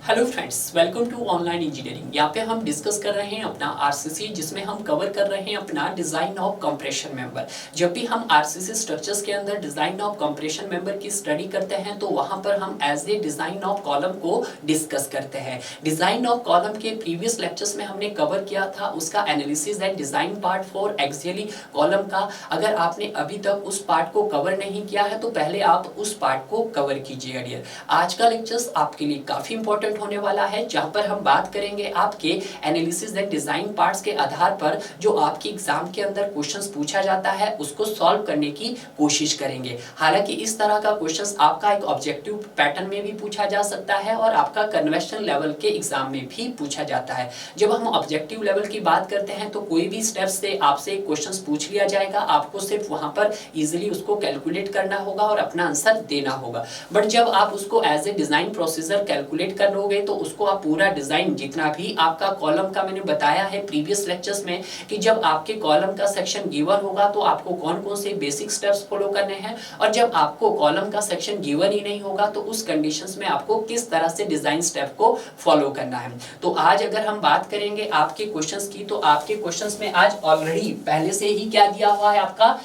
Hello friends, welcome to online engineering. यहाँ पे हम डिस्कस कर रहे हैं अपना आरसीसी, जिसमें हम कवर कर रहे हैं अपना डिज़ाइन ऑफ कंप्रेशन मेंबर। जब भी हम आरसीसी स्ट्रक्चर्स के अंदर डिज़ाइन ऑफ कंप्रेशन मेंबर की स्टडी करते हैं तो वहाँ पर हम as a design of column को डिस्कस करते हैं। डिज़ाइन ऑफ कॉलम के प्रीवियस लेक्चर्स में हमने कवर किया था उसका analysis and design part for axially column का। अगर आपने अभी तक उस पार्ट को कवर नहीं किया है तो पहले आप उस पार्ट को कवर कीजिएगा डियर। आज का लेक्चर्स आपके लिए काफ़ी इंपॉर्टेंट होने वाला है, जहां पर हम बात करेंगे आपके एनालिसिस एंड डिजाइन पार्ट्स के आधार पर जो आपके एग्जाम के अंदर क्वेश्चंस पूछा जाता है उसको सॉल्व करने की कोशिश करेंगे। हालांकि इस तरह का क्वेश्चंस आपका एक ऑब्जेक्टिव पैटर्न में भी पूछा जा सकता है और आपका कन्वेंशन लेवल के एग्जाम में भी पूछा जाता है। जब हम ऑब्जेक्टिव लेवल की बात करते हैं तो कोई भी स्टेप से आपसे क्वेश्चंस पूछ लिया जाएगा, आपको सिर्फ वहां पर इजीली उसको कैलकुलेट करना होगा और अपना आंसर देना होगा। बट जब आप उसको as a design procedure calculate कर लोगे तो उसको आप पूरा डिजाइन जितना भी आपका कॉलम का मैंने बताया है प्रीवियस लेक्चर्स में कि जब आपके कॉलम का सेक्शन गिवन होगा तो आपको कौन कौन से बेसिक स्टेप्स फॉलो करने हैं, और जब आपको कॉलम का सेक्शन गिवन ही नहीं होगा तो उस कंडीशंस में आपको किस तरह से डिजाइन स्टेप को फॉलो करना है। तो आज अगर हम बात करेंगे आपके क्वेश्चंस की, तो आपके क्वेश्चंस में आज ऑलरेडी पहले से ही क्या दिया हुआ है, आपका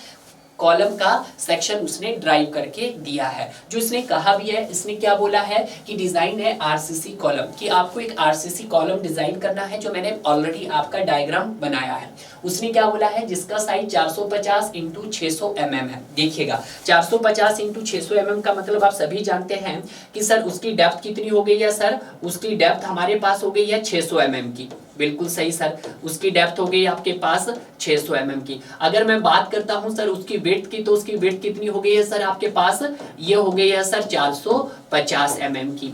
कॉलम का सेक्शन उसने ड्राइव करके दिया है। जो इसने कहा भी है, इसने क्या बोला है कि डिजाइन है आरसीसी कॉलम, कि आपको एक आरसीसी कॉलम डिजाइन करना है, जो मैंने ऑलरेडी आपका डायग्राम बनाया है। उसने क्या बोला है, जिसका साइज 450 इंटू 600 mm है। देखिएगा 450 इंटू 600 mm का मतलब आप सभी जानते हैं कि सर उसकी डेप्थ कितनी हो गई है। सर उसकी डेप्थ हमारे पास हो गई है 600 mm की। बिल्कुल सही सर, उसकी डेप्थ हो गई आपके पास 600 mm की। अगर मैं बात करता हूं सर उसकी विड्थ की, तो उसकी विड्थ कितनी हो गई है सर आपके पास, ये हो गई है सर 450 mm की।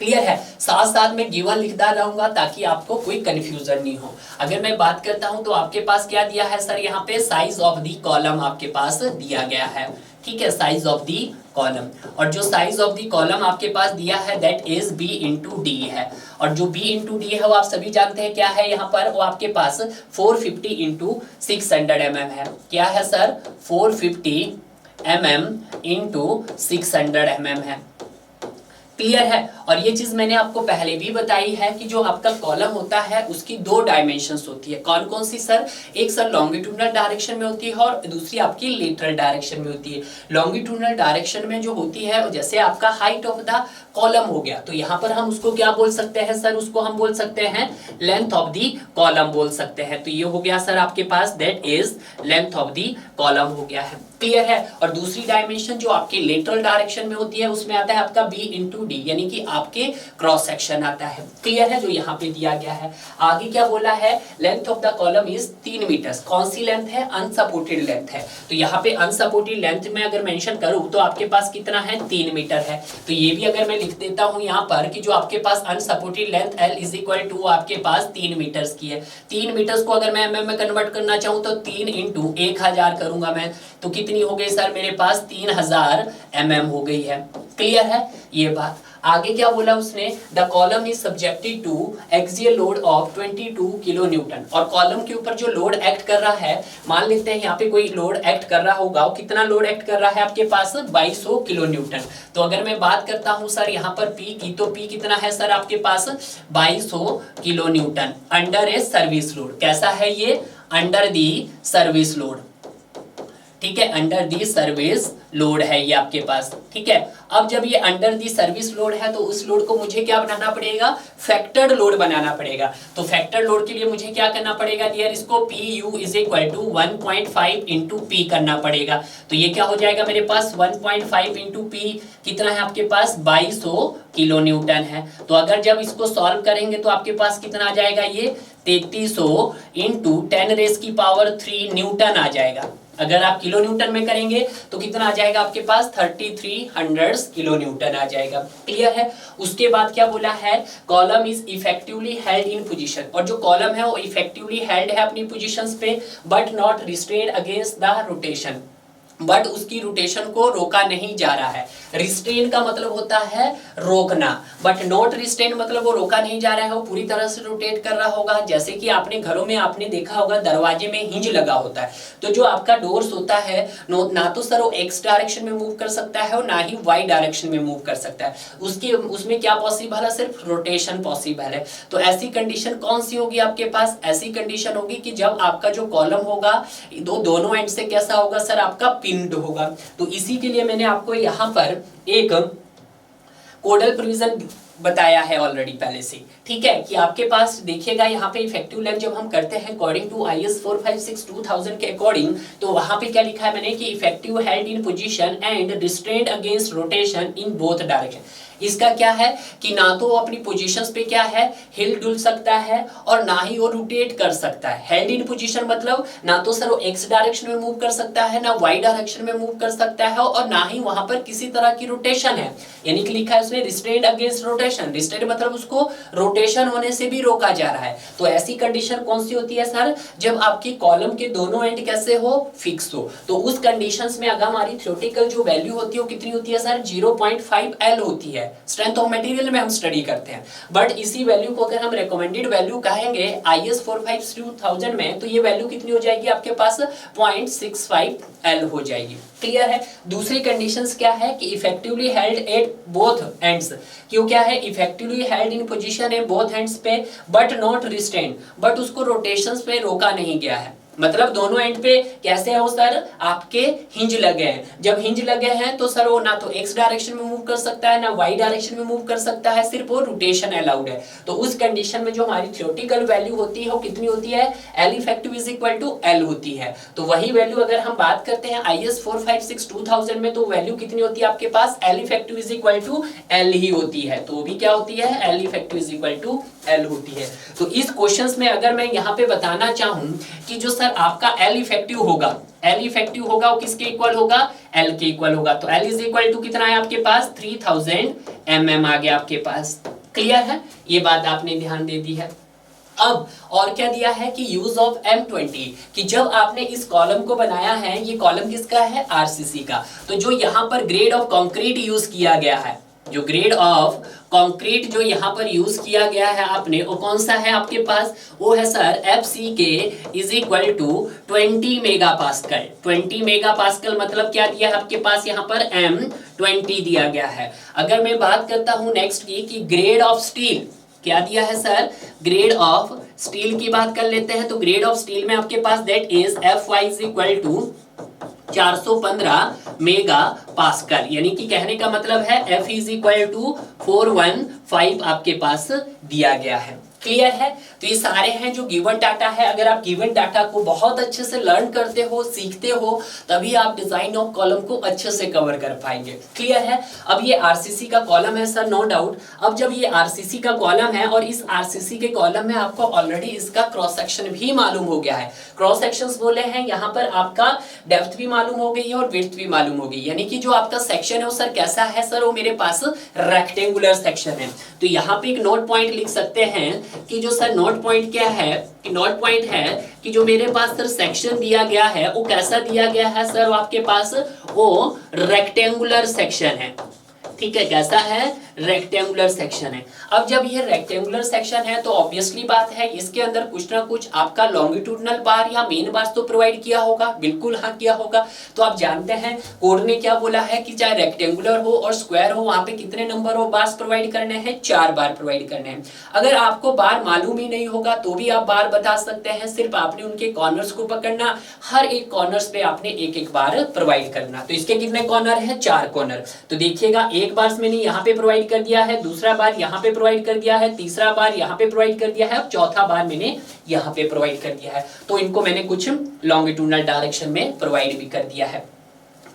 क्लियर है। साथ साथ में गिवन लिखता रहूंगा ताकि आपको कोई कंफ्यूजन नहीं हो। अगर मैं बात करता हूं तो आपके पास क्या दिया है सर, यहाँ पे साइज ऑफ दी कॉलम आपके पास दिया गया है। ठीक है, साइज ऑफ दी कॉलम, और जो साइज ऑफ दी कॉलम आपके पास दिया है that is b into D है। और जो b इंटू डी है वो आप सभी जानते हैं क्या है, यहाँ पर वो आपके पास 450 इंटू 600 mm है। क्या है सर, 450 mm इंटू 600 mm है। क्लियर है। और ये चीज मैंने आपको पहले भी बताई है कि जो आपका कॉलम होता है उसकी दो डायमेंशंस होती है। कौन कौन सी सर, एक सर लॉन्गिट्यूडनल डायरेक्शन में होती है और दूसरी आपकी लेटरल डायरेक्शन में होती है। लॉन्गिट्यूडनल डायरेक्शन में जो होती है, जैसे आपका हाइट ऑफ द कॉलम हो गया, तो यहाँ पर हम उसको क्या बोल सकते हैं सर, उसको हम बोल सकते हैं लेंथ ऑफ दी कॉलम बोल सकते हैं। तो ये हो गया सर आपके पास that is length of the column हो गया है। क्लियर है। और दूसरी डायमेंशन जो आपकी लेटरल डायरेक्शन में होती है उसमें आता है आपका b इंटू डी, यानी कि आपके क्रॉस सेक्शन आता है। क्लियर है, जो यहाँ पे दिया गया है। आगे क्या बोला है, length of the column is 3 meters. कौन सी लेंथ है, अनसपोर्टेड लेंथ है। तो यहाँ पे अनसपोर्टेड लेंथ में अगर मेंशन करूँ तो आपके पास कितना है, 3 मीटर है। तो ये भी अगर मैं लिख देता हूँ यहाँ पर कि जो आपके पास unsupported length L is equal to आपके पास 3 मीटर्स की है। 3 मीटर्स को अगर मैं mm में कन्वर्ट करना चाहूँ तो 3 इंटू 1000 करूंगा मैं, तो कितनी हो गई सर मेरे पास 3000 mm हो गई है। क्लियर है ये बात। आगे क्या बोला उसने, the column is subjected to axial load of 22 kilo newton. और कॉलम के ऊपर जो लोड एक्ट कर रहा है, मान लेते हैं यहाँ पे कोई लोड एक्ट कर रहा होगा, कितना लोड एक्ट कर रहा है आपके पास 2200 किलो न्यूटन। तो अगर मैं बात करता हूँ सर यहाँ पर P की, तो P कितना है सर आपके पास 2200 kilo Newton under a service load. कैसा है ये, अंडर दी सर्विस लोड। ठीक है, अंडर दी सर्विस लोड है ये आपके पास। ठीक है, अब जब ये अंडर दी सर्विस लोड है तो उस लोड को मुझे क्या बनाना पड़ेगा, फैक्टर्ड लोड बनाना पड़ेगा। तो फैक्टर्ड लोड के लिए मुझे क्या करना पड़ेगा डियर, इसको PU is equal to 1.5 into P करना पड़ेगा। तो ये क्या हो जाएगा मेरे पास 1.5 इंटू पी, कितना है आपके पास 2200 किलो न्यूटन है। तो अगर जब इसको सॉल्व करेंगे तो आपके पास कितना आ जाएगा, ये 3300 इंटू 10⁻³ न्यूटन आ जाएगा। अगर आप किलो न्यूटन में करेंगे तो कितना आ जाएगा आपके पास 3300 किलो न्यूटन आ जाएगा। क्लियर है। उसके बाद क्या बोला है, column is effectively held in position. और जो कॉलम है वो इफेक्टिवली हेल्ड है अपनी पोजीशंस पे, but not restrain against the rotation. But उसकी रोटेशन को रोका नहीं जा रहा है। रिस्ट्रेन का मतलब होता है रोकना, बट नॉट रिस्ट्रेन मतलब वो रोका नहीं जा रहा है, वो पूरी तरह से रोटेट कर रहा होगा। जैसे कि आपने घरों में आपने देखा होगा दरवाजे में हिंज लगा होता है, तो जो आपका डोर्स होता है ना तो सर वो एक्स डायरेक्शन में मूव कर सकता है और ना ही वाई डायरेक्शन में मूव कर सकता है। उसमें क्या पॉसिबल है, सिर्फ रोटेशन पॉसिबल है। तो ऐसी कंडीशन कौन सी होगी आपके पास, ऐसी कंडीशन होगी कि जब आपका जो कॉलम होगा दोनों एंड से कैसा होगा सर, आपका पिन्ड होगा। तो इसी के लिए मैंने आपको यहाँ पर एक कोडल प्रोविजन बताया है ऑलरेडी पहले से, ठीक है, कि आपके पास देखिएगा यहाँ पे इफेक्टिव लेंथ जब हम करते हैं अकॉर्डिंग टू IS 456-2000 के अकॉर्डिंग, तो वहां पे क्या लिखा है मैंने कि effective held in position and restrained against rotation in both direction. इसका क्या है कि ना तो वो अपनी पोजीशंस पे क्या है हिल डुल सकता है और ना ही वो रोटेट कर सकता है। हेल्ड इन पोजीशन मतलब ना तो सर वो एक्स डायरेक्शन में मूव कर सकता है, ना वाई डायरेक्शन में मूव कर सकता है, और ना ही वहां पर किसी तरह की रोटेशन है। यानी कि लिखा है उसने रिस्ट्रेंड अगेंस्ट रोटेशन, रिस्ट्रेंड मतलब उसको रोटेशन होने से भी रोका जा रहा है। तो ऐसी कंडीशन कौन सी होती है सर, जब आपकी कॉलम के दोनों एंड कैसे हो, फिक्स हो। तो उस कंडीशंस में अगर हमारी थ्योरेटिकल जो वैल्यू होती है वो कितनी होती है सर, 0.5 L होती है। स्ट्रेंथ ऑफ मटेरियल में हम स्टडी करते हैं, बट इसी वैल्यू को अगर हम रिकमेंडेड वैल्यू कहेंगे IS 452,000 में, तो ये वैल्यू कितनी हो जाएगी आपके पास, 0.65 L हो जाएगी। क्लियर है। दूसरी कंडीशंस क्या है कि effectively held at both ends, क्यों क्या है, इफेक्टिवली हेल्ड इन पोजीशन है बोथ एंड्स पे, बट नॉट रिस्ट्रेंड, बट उसको रोटेशंस पे रोका नहीं गया है। मतलब दोनों एंड पे कैसे है वो सर, आपके हिंज लगे हैं। जब हिंज लगे हैं तो सर वो ना तो एक्स डायरेक्शन में मूव कर सकता है ना वाई डायरेक्शन में मूव कर सकता है, सिर्फ वो रोटेशन अलाउड है। तो उस कंडीशन में जो हमारी थ्योरेटिकल वैल्यू होती है वो कितनी होती है, L effective is equal to L होती है। तो वही वैल्यू अगर हम बात करते हैं IS 456-2000 में, तो वैल्यू कितनी होती है आपके पास, L effective is equal to L ही होती है। तो भी क्या होती है, L effective is equal to L होती है। तो इस क्वेश्चंस में अगर मैं यहाँ पे बताना चाहूं कि जो सर आपका L इफेक्टिव होगा, L इफेक्टिव होगा वो किसके इक्वल होगा, L के इक्वल होगा। तो L इज इक्वल टू कितना है आपके पास, 3000 mm आ गया आपके पास। क्लियर है, ये बात आपने ध्यान दे दी है। अब और क्या दिया है कि यूज ऑफ M20, कि जब आपने इस कॉलम को बनाया है, ये कॉलम किसका है, RCC का, तो जो यहाँ पर ग्रेड ऑफ कंक्रीट यूज किया गया है, जो ग्रेड ऑफ कंक्रीट जो यहाँ पर यूज किया गया है आपने, वो कौन सा है आपके पास, वो है sir FCK is equal to 20 megapascal. 20 megapascal मतलब क्या दिया है आपके पास, यहाँ पर M20 दिया गया है। अगर मैं बात करता हूँ नेक्स्ट की कि ग्रेड ऑफ स्टील क्या दिया है सर, ग्रेड ऑफ स्टील की बात कर लेते हैं। तो ग्रेड ऑफ स्टील में आपके पास that is FY is equal to 415 mega pascal, यानी कि कहने का मतलब है F इज इक्वल टू 415 आपके पास दिया गया है। क्लियर है। तो ये सारे हैं जो गिवन डाटा है। अगर आप गिवन डाटा को बहुत अच्छे से लर्न करते हो, सीखते हो, तभी आप डिजाइन ऑफ कॉलम को अच्छे से कवर कर पाएंगे। क्लियर है। अब ये आरसीसी का कॉलम है सर, नो डाउट। अब जब ये आरसीसी का कॉलम है और इस आरसीसी के कॉलम में आपको ऑलरेडी इसका क्रॉस सेक्शन भी मालूम हो गया है। क्रॉस सेक्शंस बोले हैं, यहाँ पर आपका डेप्थ भी मालूम हो गई है और विड्थ भी मालूम हो गई, यानी कि जो आपका सेक्शन है वो सर कैसा है सर, वो मेरे पास रेक्टेंगुलर सेक्शन है। तो यहाँ पे एक नोट पॉइंट लिख सकते हैं कि जो सर नोट पॉइंट क्या है, कि नोट पॉइंट है कि जो मेरे पास सर सेक्शन दिया गया है वो कैसा दिया गया है सर, वो आपके पास वो रेक्टेंगुलर सेक्शन है। ठीक है, कैसा है, रेक्टेंगुलर सेक्शन है। अब जब ये रेक्टेंगुलर सेक्शन है तो ऑब्वियसली बात है इसके अंदर कुछ ना कुछ आपका लॉन्गिट्यूडनल बार या मेन बार तो प्रोवाइड किया होगा, बिल्कुल हाँ किया होगा। तो आप जानते हैं कोड ने क्या बोला है कि चाहे रेक्टेंगुलर हो और स्क्वायर हो, वहां पे कितने नंबर हो बार्स प्रोवाइड करने हैं, 4 बार प्रोवाइड करने हैं। अगर आपको बार मालूम ही नहीं होगा तो भी आप बार बता सकते हैं, सिर्फ आपने उनके कॉर्नर्स को पकड़ना, हर एक कॉर्नर्स पे आपने एक एक बार प्रोवाइड करना। तो इसके कितने कॉर्नर है, 4 कॉर्नर। तो देखिएगा एक बार मैंने यहाँ पे प्रोवाइड कर दिया है, दूसरा बार यहाँ पे प्रोवाइड कर दिया है, तीसरा बार यहाँ पे प्रोवाइड कर दिया है और चौथा बार मैंने यहाँ पे प्रोवाइड कर दिया है। तो इनको मैंने कुछ लॉन्गिट्यूडनल डायरेक्शन में प्रोवाइड भी कर दिया है।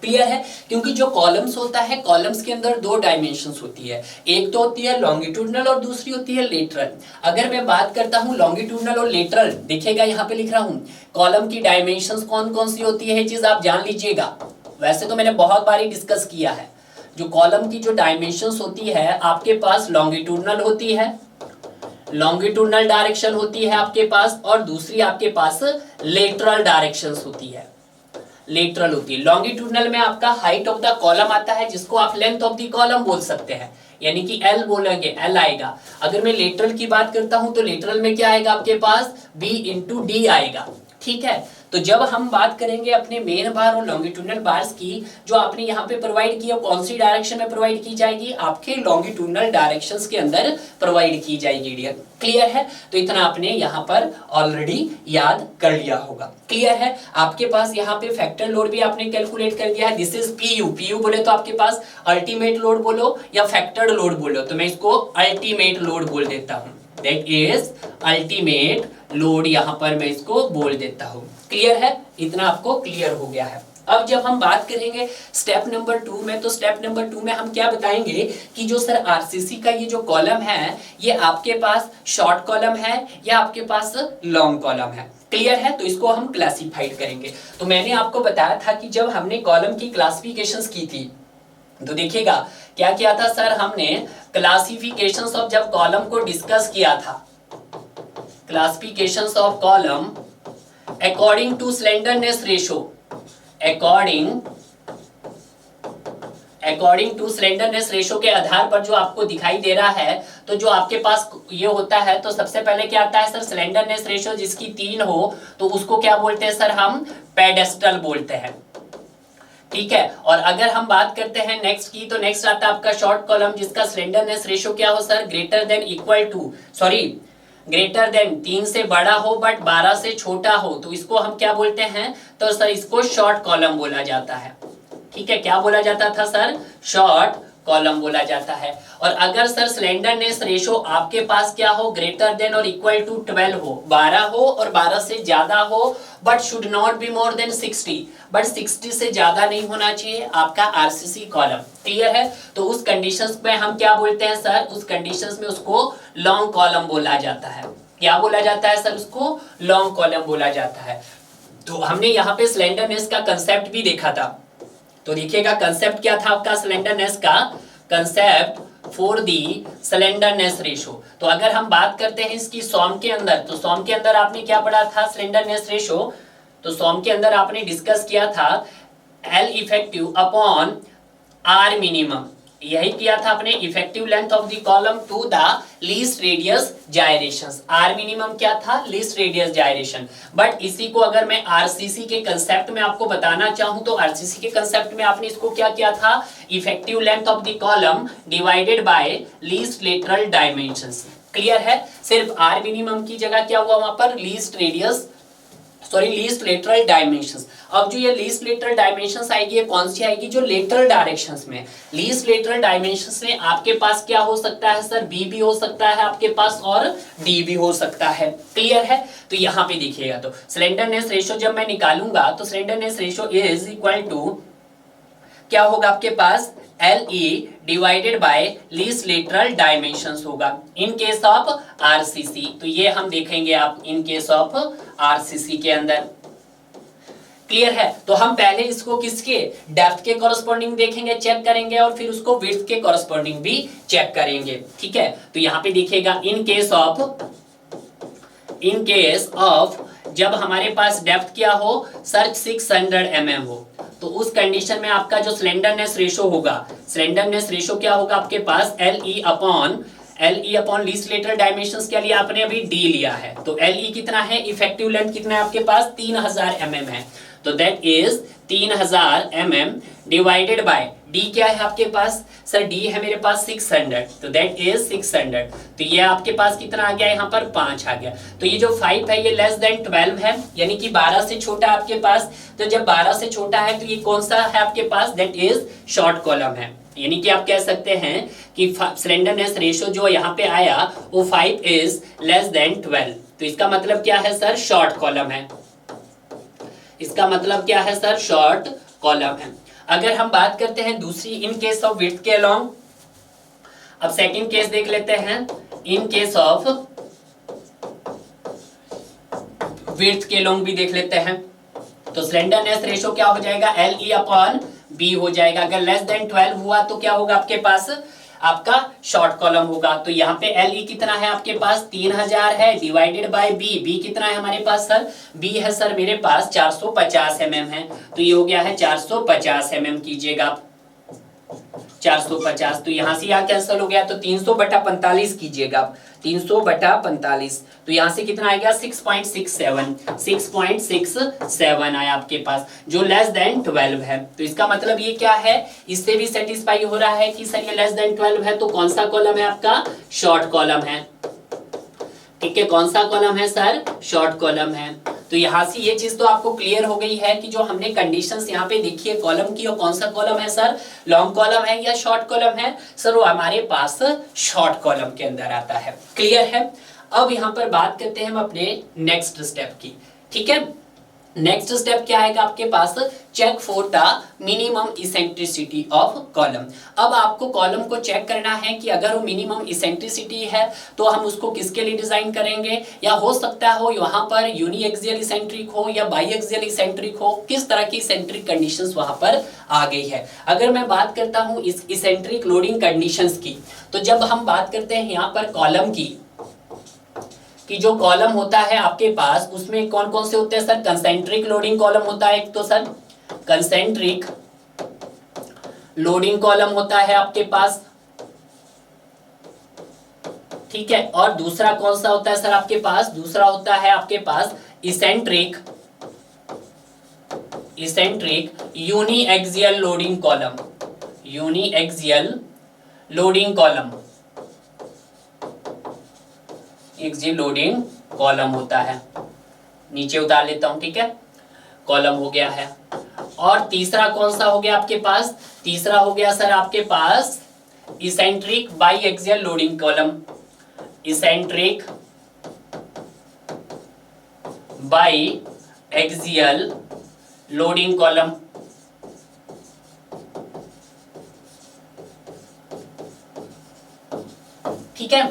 क्लियर है। क्योंकि जो कॉलम्स होता है, कॉलम्स के अंदर 2 डायमेंशंस होती है, एक तो होती है लॉन्गिट्यूडनल और दूसरी होती है लेटरल। अगर मैं बात करता हूँ लॉन्गिट्यूडनल और लेटरल, देखिएगा यहाँ पे लिख रहा हूँ कॉलम की डायमेंशंस कौन कौन सी होती है, ये चीज आप जान लीजिएगा। वैसे तो मैंने बहुत बारी डिस्कस किया है, जो कॉलम की जो डायमेंशंस होती है आपके पास लॉन्गिट्यूडनल होती है, लॉन्गिट्यूडनल डायरेक्शन होती है आपके पास, और दूसरी आपके पास लेटरल डायरेक्शंस होती है। लेटरल होती है। लॉन्गिट्यूडनल में आपका हाइट ऑफ द कॉलम आता है, जिसको आप लेंथ ऑफ द कॉलम बोल सकते हैं, यानी कि एल बोलेंगे, एल आएगा। अगर मैं लेटरल की बात करता हूं तो लेटरल में क्या आएगा आपके पास, बी इंटू डी आएगा। ठीक है, तो जब हम बात करेंगे अपने मेन बार और लॉन्गिट्यूडनल बार्स की, जो आपने यहाँ पे प्रोवाइड की है कौन सी डायरेक्शन में प्रोवाइड की जाएगी, आपके लॉन्गिट्यूडनल डायरेक्शंस के अंदर प्रोवाइड की जाएगी डियर। क्लियर है, तो इतना आपने यहाँ पर ऑलरेडी याद कर लिया होगा। क्लियर है, आपके पास यहाँ पे फैक्टर लोड भी आपने कैलकुलेट कर दिया है, दिस इज पीयू। पीयू बोले तो आपके पास अल्टीमेट लोड बोलो या फैक्टर्ड लोड बोलो, तो मैं इसको अल्टीमेट लोड बोल देता हूँ, दैट इज अल्टीमेट लोड, यहां पर मैं इसको बोल देता हूं। क्लियर है, इतना आपको क्लियर हो गया है। अब जब हम बात करेंगे स्टेप नंबर 2 में, तो स्टेप नंबर 2 में हम क्या बताएंगे कि जो सर आरसीसी का ये जो कॉलम है, ये आपके पास शॉर्ट कॉलम है या आपके पास लॉन्ग कॉलम है। क्लियर है, तो इसको हम क्लासिफाइड करेंगे। तो मैंने आपको बताया था कि जब हमने कॉलम की क्लासिफिकेशंस की थी, तो देखिएगा क्या किया था सर, हमने क्लासिफिकेशंस ऑफ जब कॉलम को डिस्कस किया था, classifications of column according to slenderness ratio, according to slenderness ratio के आधार पर जो आपको दिखाई दे रहा है, तो जो आपके पास ये होता है, तो सबसे पहले क्या आता है सर, स्लेंडरनेस रेशो जिसकी 3 हो तो उसको क्या बोलते हैं सर, हम पेडेस्टल बोलते हैं। ठीक है, और अगर हम बात करते हैं नेक्स्ट की, तो नेक्स्ट आता है आपका शॉर्ट कॉलम जिसका स्लेंडरनेस रेशो क्या हो sir, greater than equal to, sorry greater than 3 से बड़ा हो बट 12 से छोटा हो, तो इसको हम क्या बोलते हैं, तो सर इसको शॉर्ट कॉलम बोला जाता है। ठीक है, क्या बोला जाता था सर, शॉर्ट कॉलम बोला जाता है। और अगर सर स्लेंडरनेस रेशो आपके पास क्या हो, ग्रेटर देन और इक्वल टू 12 हो, 12 हो और 12 से ज्यादा हो, but should not be more then 60, but 60 से ज्यादा नहीं होना चाहिए आपका आरसीसी कॉलम। क्लियर है, तो उस कंडीशंस में हम क्या बोलते हैं सर, उस कंडीशंस में उसको लॉन्ग कॉलम बोला जाता है। क्या बोला जाता है सर, उसको लॉन्ग कॉलम बोला जाता है। तो हमने यहाँ पे स्लेंडरनेस का कंसेप्ट भी देखा था, तो देखिएगा कंसेप्ट क्या था आपका स्लेंडरनेस का, concept for the slenderness ratio. तो अगर हम बात करते हैं इसकी सॉम के अंदर, तो सॉम के अंदर आपने क्या पढ़ा था, स्लेंडरनेस रेशो, तो सॉम के अंदर आपने डिस्कस किया था L effective upon r minimum, यही किया था अपने, effective length of the column to the least radius gyrations. R minimum क्या था, लीस्ट रेडियस जायरेशन। बट इसी को अगर मैं आरसीसी के कंसेप्ट में आपको बताना चाहूं, तो आरसीसी के कंसेप्ट में आपने इसको क्या किया था, effective length of the column divided by least lateral dimensions. Clear है, सिर्फ आर मिनिमम की जगह क्या हुआ वहां पर, least radius, sorry least lateral dimensions. अब जो ये लीस्ट लेटरल डायमेंशंस आएगी, ये कौन सी आएगी, जो लेटरल डायरेक्शंस में, लीस्ट लेटरल डायमेंशंस में आपके पास क्या हो सकता है सर, बी भी हो सकता है आपके पास और डी भी हो सकता है। क्लियर है, तो यहाँ पे देखिएगा, तो स्लेंडरनेस रेशो जब मैं निकालूंगा, तो slenderness ratio is equal to क्या होगा आपके पास, L E divided by least lateral dimensions होगा इन केस ऑफ आरसीसी। तो ये हम देखेंगे आप इन केस ऑफ आरसीसी के अंदर। क्लियर है, तो हम पहले इसको किसके, डेप्थ के कॉरस्पॉन्डिंग देखेंगे, चेक करेंगे, और फिर उसको विड्थ के कॉरस्पॉन्डिंग भी चेक करेंगे। ठीक है, तो यहाँ पे देखिएगा इन केस ऑफ जब हमारे पास डेप्थ क्या हो सर, 600 mm हो, तो उस कंडीशन में आपका जो स्लेंडरनेस रेशो होगा, स्लेंडरनेस रेशो क्या होगा आपके पास, L E upon least lateral dimensions के लिए आपने अभी डी लिया है, तो एल ई कितना है, इफेक्टिव लेंथ कितना है आपके पास, 3000 mm है, तो that is 3000 mm divided by D क्या है आपके पास सर, डी है मेरे पास 600, तो दैट इज 600, तो ये आपके पास कितना आ गया, यहाँ पर 5 आ गया। तो ये जो 5 है ये लेस देन 12 है, यानी कि 12 से छोटा आपके पास, तो जब 12 से छोटा है तो ये कौन सा है आपके पास, दैट इज शॉर्ट कॉलम है। यानी कि आप कह सकते हैं कि स्लेंडरनेस रेशो जो यहाँ पे आया वो 5 इज लेस देन 12, तो इसका मतलब क्या है सर, शॉर्ट कॉलम है। इसका मतलब क्या है सर, शॉर्ट कॉलम है। अगर हम बात करते हैं दूसरी, इन केस ऑफ विड्थ के अलोंग, अब सेकंड केस देख लेते हैं, इन केस ऑफ विड्थ के अलोंग भी देख लेते हैं। तो स्लेंडरनेस रेशो क्या हो जाएगा, एल ई अपॉन बी हो जाएगा। अगर लेस देन 12 हुआ तो क्या होगा आपके पास, आपका शॉर्ट कॉलम होगा। तो यहाँ पे LE कितना है आपके पास 3000 है, डिवाइडेड बाय B कितना है हमारे पास सर, B है सर मेरे पास 450 mm है, तो ये हो गया है 450 mm कीजिएगा आप 450, तो यहाँ से यहाँ कैंसिल हो गया, तो 300/45 कीजिएगा आप 300/45, तो यहाँ से कितना आएगा 6.67 आया आपके पास, जो लेस देन 12 है। तो इसका मतलब ये क्या है, इससे भी सेटिस्फाई हो रहा है कि सर ये लेस देन 12 है, तो कौन सा कॉलम है आपका, शॉर्ट कॉलम है। ठीक है, कौन सा कॉलम है सर, शॉर्ट कॉलम है। तो यहाँ से ये चीज तो आपको क्लियर हो गई है कि जो हमने कंडीशंस यहाँ पे देखी है कॉलम की, और कौन सा कॉलम है सर, लॉन्ग कॉलम है या शॉर्ट कॉलम है सर, वो हमारे पास शॉर्ट कॉलम के अंदर आता है। क्लियर है। अब यहाँ पर बात करते हैं हम अपने नेक्स्ट स्टेप की। ठीक है, नेक्स्ट स्टेप क्या आएगा आपके पास, check for the minimum eccentricity of column. अब आपको कॉलम को चेक करना है कि अगर वो मिनिमम इसेंट्रिसिटी है तो हम उसको किसके लिए डिजाइन करेंगे, या हो सकता हो यहाँ पर यूनी एक्सियल इसेंट्रिक हो या बाई एक्सियल इसेंट्रिक हो, किस तरह की इसेंट्रिक कंडीशंस वहां पर आ गई है। अगर मैं बात करता हूँ इस इसेंट्रिक लोडिंग कंडीशंस की, तो जब हम बात करते हैं यहाँ पर कॉलम की, कि जो कॉलम होता है आपके पास उसमें कौन कौन से होते हैं सर, कंसेंट्रिक लोडिंग कॉलम होता है एक, तो सर कंसेंट्रिक लोडिंग कॉलम होता है आपके पास। ठीक है, और दूसरा कौन सा होता है सर आपके पास, दूसरा होता है आपके पास eccentric uni axial loading column, uni axial loading column, axial loading column होता है। नीचे उतार लेता हूं, ठीक है, कॉलम हो गया है। और तीसरा कौन सा हो गया आपके पास, तीसरा हो गया सर आपके पास eccentric bi axial loading column, eccentric bi axial loading column. ठीक है,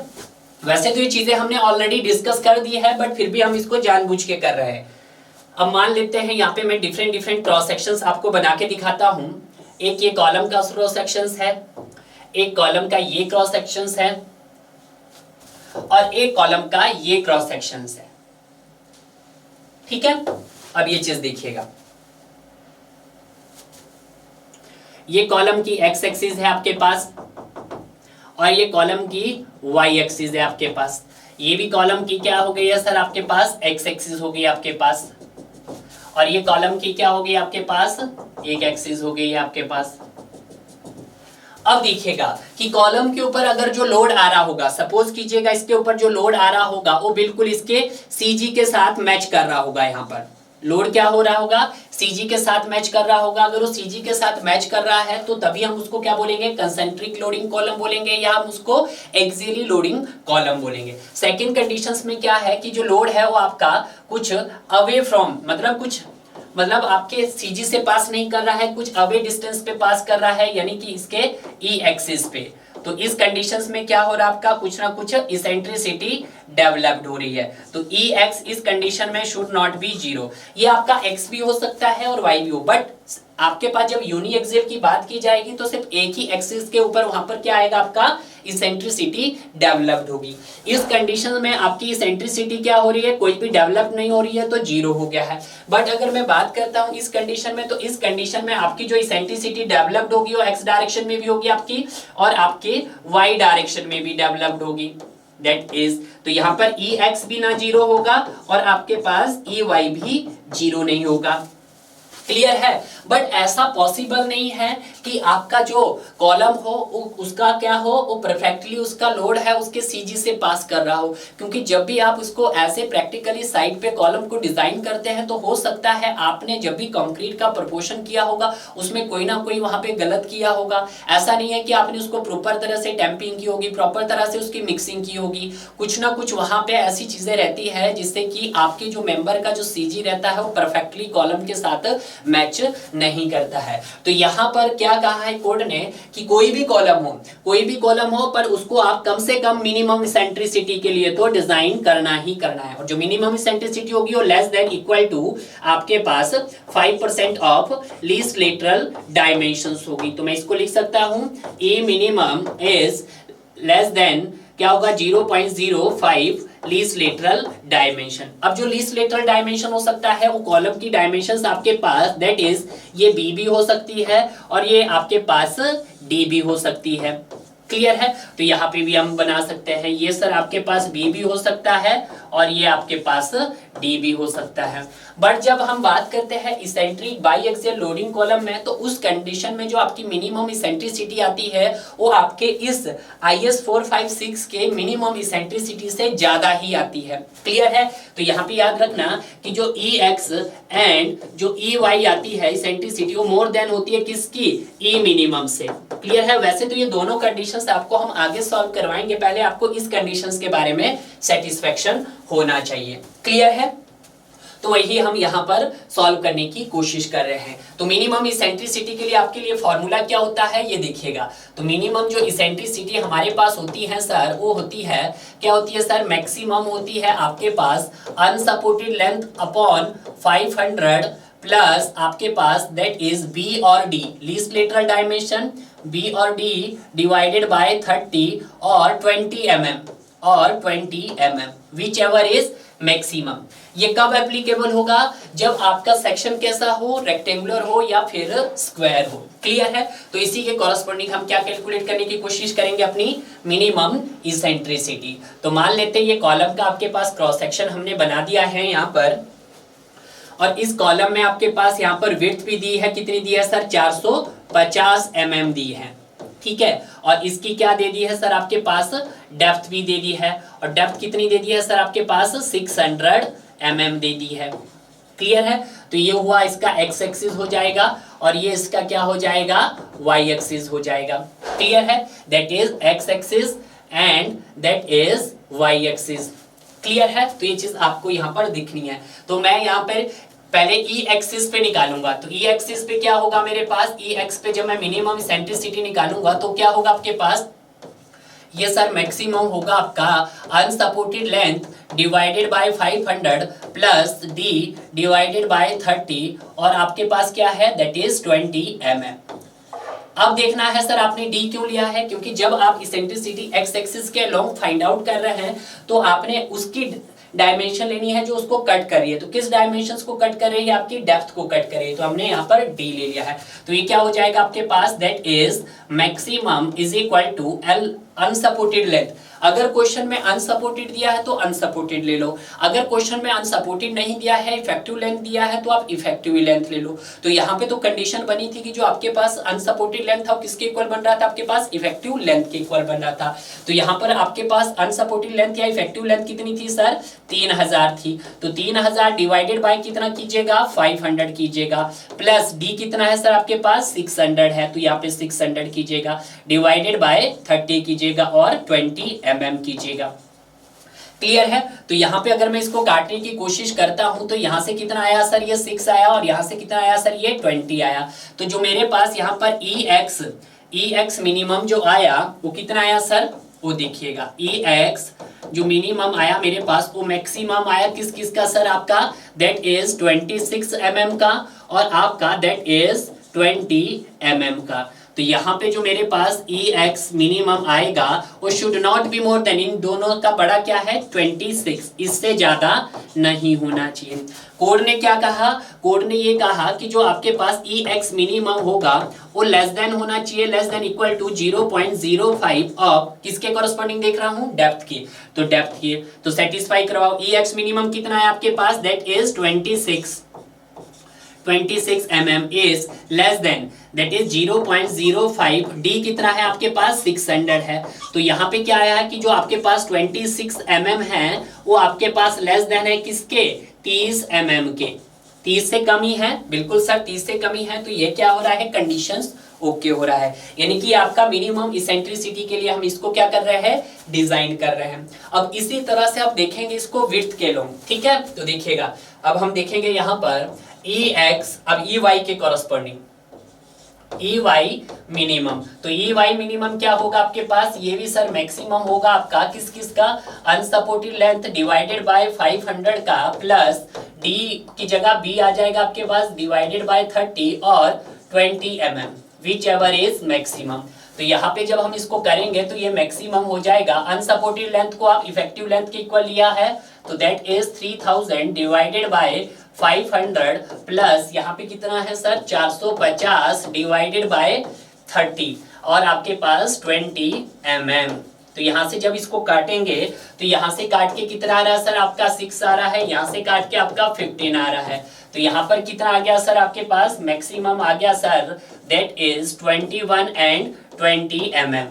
वैसे तो ये चीजें हमने ऑलरेडी डिस्कस कर दी है, बट फिर भी हम इसको जानबूझ के कर रहे हैं। अब मान लेते हैं यहाँ पे मैं डिफरेंट क्रॉस सेक्शंस आपको बना के दिखाता हूं। एक ये कॉलम का क्रॉस सेक्शंस है, एक कॉलम का ये क्रॉस सेक्शंस है, और एक कॉलम का ये क्रॉस सेक्शंस है। ठीक है, अब ये चीज देखिएगा, ये कॉलम की एक्स एक्सिस है आपके पास, और ये कॉलम की वाई एक्सिस है आपके पास। ये भी कॉलम की क्या हो गई है सर आपके पास, एक्स एक्सिस हो गई आपके पास, और ये कॉलम की क्या हो गई आपके पास, एक एक्सिस हो गई है आपके पास। अब देखिएगा कि कॉलम के ऊपर अगर जो लोड आ रहा होगा, सपोज कीजिएगा इसके ऊपर जो लोड आ रहा होगा वो बिल्कुल इसके सीजी के साथ मैच कर रहा होगा। यहाँ पर लोड क्या हो रहा होगा, सीजी के साथ मैच कर रहा होगा। अगर वो सीजी के साथ मैच कर रहा है तो तभी हम उसको क्या बोलेंगे, कंसेंट्रिक लोडिंग कॉलम बोलेंगे, या हम उसको एक्सियली लोडिंग कॉलम बोलेंगे। सेकंड कंडीशंस में क्या है कि जो लोड है वो आपका कुछ अवे फ्रॉम, मतलब आपके सीजी से पास नहीं कर रहा है, कुछ अवे डिस्टेंस पे पास कर रहा है, यानी कि इसके ई एक्सिस पे। तो इस कंडीशंस में क्या हो रहा है आपका, कुछ ना कुछ इसेंट्रिसिटी डेवलप्ड हो रही है। तो ई एक्स इस कंडीशन में शुड नॉट बी 0। ये आपका एक्स भी हो सकता है और वाई भी हो, बट आपके पास जब यूनी एक्सियल की बात की जाएगी तो सिर्फ एक ही एक्सिस के ऊपर वहां पर क्या आएगा, आपका इसेंट्रिसिटी डेवलप्ड होगी। इस कंडीशन में आपकी इसेंट्रिसिटी क्या हो रही है, कोई भी डेवलप नहीं हो रही है, तो 0 हो गया है। बट अगर मैं बात करता हूं इस कंडीशन में, तो इस कंडीशन में आपकी जो इसेंट्रिसिटी डेवलप्ड होगी वो एक्स डायरेक्शन में भी होगी आपकी, और आपके वाई डायरेक्शन में भी डेवलप्ड होगी। दैट इज, तो यहाँ पर ई एक्स भी ना 0 होगा और आपके पास ई वाई भी 0 नहीं होगा। क्लियर है। बट ऐसा पॉसिबल नहीं है कि आपका जो कॉलम हो उसका क्या हो, वो परफेक्टली उसका लोड है उसके सीजी से पास कर रहा हो, क्योंकि जब भी आप उसको ऐसे प्रैक्टिकली साइड पे कॉलम को डिजाइन करते हैं तो हो सकता है आपने जब भी कंक्रीट का प्रपोर्शन किया होगा उसमें कोई ना कोई वहां पे गलत किया होगा। ऐसा नहीं है कि आपने उसको प्रॉपर तरह से टैंपिंग की होगी, प्रॉपर तरह से उसकी मिक्सिंग की होगी, कुछ ना कुछ वहां पे ऐसी चीजें रहती है जिससे कि आपके जो मेंबर का जो सीजी रहता है वो परफेक्टली कॉलम के साथ मैच नहीं करता है। तो यहाँ पर क्या कहा है कोड ने कि कोई भी कॉलम हो पर उसको आप कम से कम मिनिमम इसेंट्रिसिटी के लिए तो डिजाइन करना ही करना है, और जो मिनिमम इसेंट्रिसिटी होगी वो लेस देन इक्वल टू आपके पास 5% ऑफ लीस्ट लेटरल डायमेंशंस होगी। तो मैं इसको लिख सकता हूं ए मिनिमम इज लेस देन क्या होगा 0.05 लीस्ट लेटरल डायमेंशन। अब जो लीस्ट लेटरल डायमेंशन हो सकता है वो कॉलम की डायमेंशंस आपके पास दैट इज ये बी भी हो सकती है और ये आपके पास डी भी हो सकती है। क्लियर है? तो यहाँ पे भी हम बना सकते हैं, ये सर आपके पास बी भी हो सकता है और ये आपके पास डी भी हो सकता है। बट जब हम बात करते हैं इसेंट्रिक बाईएक्सियल लोडिंग कॉलम में, तो उस कंडीशन में जो आपकी मिनिमम इसेंट्रिसिटी आती है वो आपके इस IS 456 के मिनिमम इसेंट्रिसिटी से ज्यादा ही आती है। क्लियर है? तो यहाँ पे याद रखना कि जो EX एंड जो EY आती है इसेंट्रिसिटी वो मोर देन होती है किसकी? E मिनिमम से। क्लियर है? वैसे तो ये दोनों कंडीशंस आपको हम आगे सॉल्व करवाएंगे, पहले आपको इस कंडीशंस के बारे में सेटिस्फेक्शन होना चाहिए। क्लियर है? तो वही हम यहाँ पर सॉल्व करने की कोशिश कर रहे हैं। तो मिनिमम इसेंट्रिसिटी के लिए आपके लिए फॉर्मूला क्या होता है ये देखिएगा। तो मिनिमम जो इसेंट्रिसिटी हमारे पास होती है सर वो होती है, क्या होती है सर? मैक्सिमम होती है आपके पास अनसपोर्टेड लेंथ अपॉन 500 प्लस आपके पास दैट इज बी और D least lateral dimension B और डी डिवाइडेड बाय 30 और 20 mm whichever is maximum. ये कब एप्लीकेबल होगा? जब आपका सेक्शन कैसा हो? रेक्टेंगुलर हो या फिर स्क्वायर हो। क्लियर है? तो इसी के कॉरस्पॉन्डिंग हम क्या कैलकुलेट करने की कोशिश करेंगे? अपनी मिनिमम इसेंट्रिसिटी। तो मान लेते हैं ये कॉलम का आपके पास क्रॉस सेक्शन हमने बना दिया है यहाँ पर, और इस कॉलम में आपके पास यहाँ पर विड्थ भी दी है, कितनी दी है सर? 450 mm दी है। ठीक है, और इसकी क्या दे दी है सर? आपके पास डेप्थ भी दे दी है, और डेप्थ कितनी दे दी है सर? आपके पास 600 mm दे दी है। क्लियर है? तो ये हुआ इसका एक्स एक्सिस हो जाएगा और ये इसका क्या हो जाएगा? वाई एक्सिस हो जाएगा। क्लियर है? That is X axis and that is Y axis. Clear है? तो ये चीज आपको यहाँ पर दिखनी है। तो मैं यहाँ पर पहले ई एक्सिस पे निकालूंगा। तो ई एक्सिस पे क्या होगा मेरे पास? ई एक्स पे जब मैं मिनिमम इसेंट्रिसिटी निकालूंगा तो क्या होगा आपके पास? ये सर मैक्सिमम होगा आपका unsupported length divided by 500 plus D divided by 30 और आपके पास क्या है? That is 20 mm। अब देखना है सर आपने डी क्यों लिया है? क्योंकि जब आप इसेंट्रिसिटी एक्स एक्सिस के लॉन्ग फाइंड आउट कर रहे हैं तो आपने उसकी डायमेंशन लेनी है जो उसको कट कर रही है। तो किस डायमेंशंस को कट कर रही है? आपकी डेप्थ को कट कर रही है। तो हमने यहाँ पर डी ले लिया है। तो ये क्या हो जाएगा आपके पास? That is maximum is equal to L unsupported length. अगर क्वेश्चन में अनसपोर्टेड दिया है तो अनसपोर्टेड ले लो, अगर क्वेश्चन में अनसपोर्टेड नहीं दिया है, इफेक्टिव लेंथ दिया है तो आप इफेक्टिव लेंथ ले लो। तो यहाँ पे तो कंडीशन बनी थी कि जो आपके पास अनसपोर्टेड लेंथ था वो किसके इक्वल बन रहा था? आपके पास इफेक्टिव लेंथ के इक्वल बन रहा था। तो यहाँ पर आपके पास अनसपोर्टेड लेंथ या इफेक्टिव लेंथ कितनी थी सर? 3000 थी। तो 3000 डिवाइडेड बाय कितना कीजिएगा? 500 कीजिएगा, प्लस डी कितना है सर? आपके पास 600 है। तो यहाँ पे 600 कीजिएगा, डिवाइडेड बाय 30 कीजिएगा और 20 mm कीजिएगा। क्लियर है? तो यहाँ पे अगर मैं इसको काटने की कोशिश करता हूं तो यहाँ से कितना आया सर? ये 6 आया, और यहाँ से कितना आया सर? ये 20 आया। तो जो मेरे पास यहाँ पर EX मिनिमम जो आया वो कितना आया सर? वो देखिएगा EX जो मिनिमम आया मेरे पास वो मैक्सिमम आया किस किस का सर? आपका दैट इज 26 mm का और आपका दैट इज 20 mm का। तो यहाँ पे जो मेरे पास EX मिनिमम आएगा वो should not be more than, इन दोनों का बड़ा क्या है? 26, इससे ज्यादा नहीं होना चाहिए। कोड ने क्या कहा? कोड ने ये कहा कि जो आपके पास EX मिनिमम होगा वो लेस देन होना चाहिए, less than equal to 0.05 of किसके कॉरस्पॉन्डिंग देख रहा हूं? डेप्थ की। तो डेप्थ की तो सेटिस्फाई करवाओ। EX मिनिमम कितना है आपके पास? That is 26 mm is less than that is 0.05। D कितना है आपके पास? 600 है। तो यहाँ पे क्या आया है कि जो आपके पास 26 mm है वो आपके पास लेस देन है किसके? 30 mm के। 30 से कम ही है, बिल्कुल सर 30 से कम ही है। तो ये क्या हो रहा है? कंडीशंस ओके हो रहा है, यानी कि आपका मिनिमम इसेंट्रिसिटी के लिए हम इसको क्या कर रहे हैं? डिजाइन कर रहे हैं। अब इसी तरह से आप देखेंगे इसको विड्थ के लॉन्ग। ठीक है, तो देखिएगा अब हम देखेंगे यहाँ पर ई एक्स, अब ई वाई के कॉरस्पॉन्डिंग ई वाई मिनिमम, तो ई वाई मिनिमम क्या होगा आपके पास, ये भी सर मैक्सिमम होगा आपका किस किस का, अनसपोर्टेड लेंथ डिवाइडेड बाय 500 का प्लस डी की जगह बी आ जाएगा आपके पास डिवाइडेड बाय 30 और 20 mm whichever is maximum. तो यहाँ पे जब हम इसको करेंगे तो ये मैक्सिमम हो जाएगा। अनसपोर्टेड लेंथ को आप इफेक्टिव लेंथ के इक्वल लिया है तो that is 3000 divided by 500 plus यहाँ पे कितना है सर 450 डिवाइडेड बाय 30 और आपके पास 20 mm। तो यहाँ से जब इसको काटेंगे तो यहाँ से काट के कितना आ रहा है सर आपका 6 आ रहा है, यहाँ से काट के आपका 15 आ रहा है, तो यहाँ पर कितना आ गया सर आपके पास मैक्सिमम आ गया sir that is 21 and 20 mm।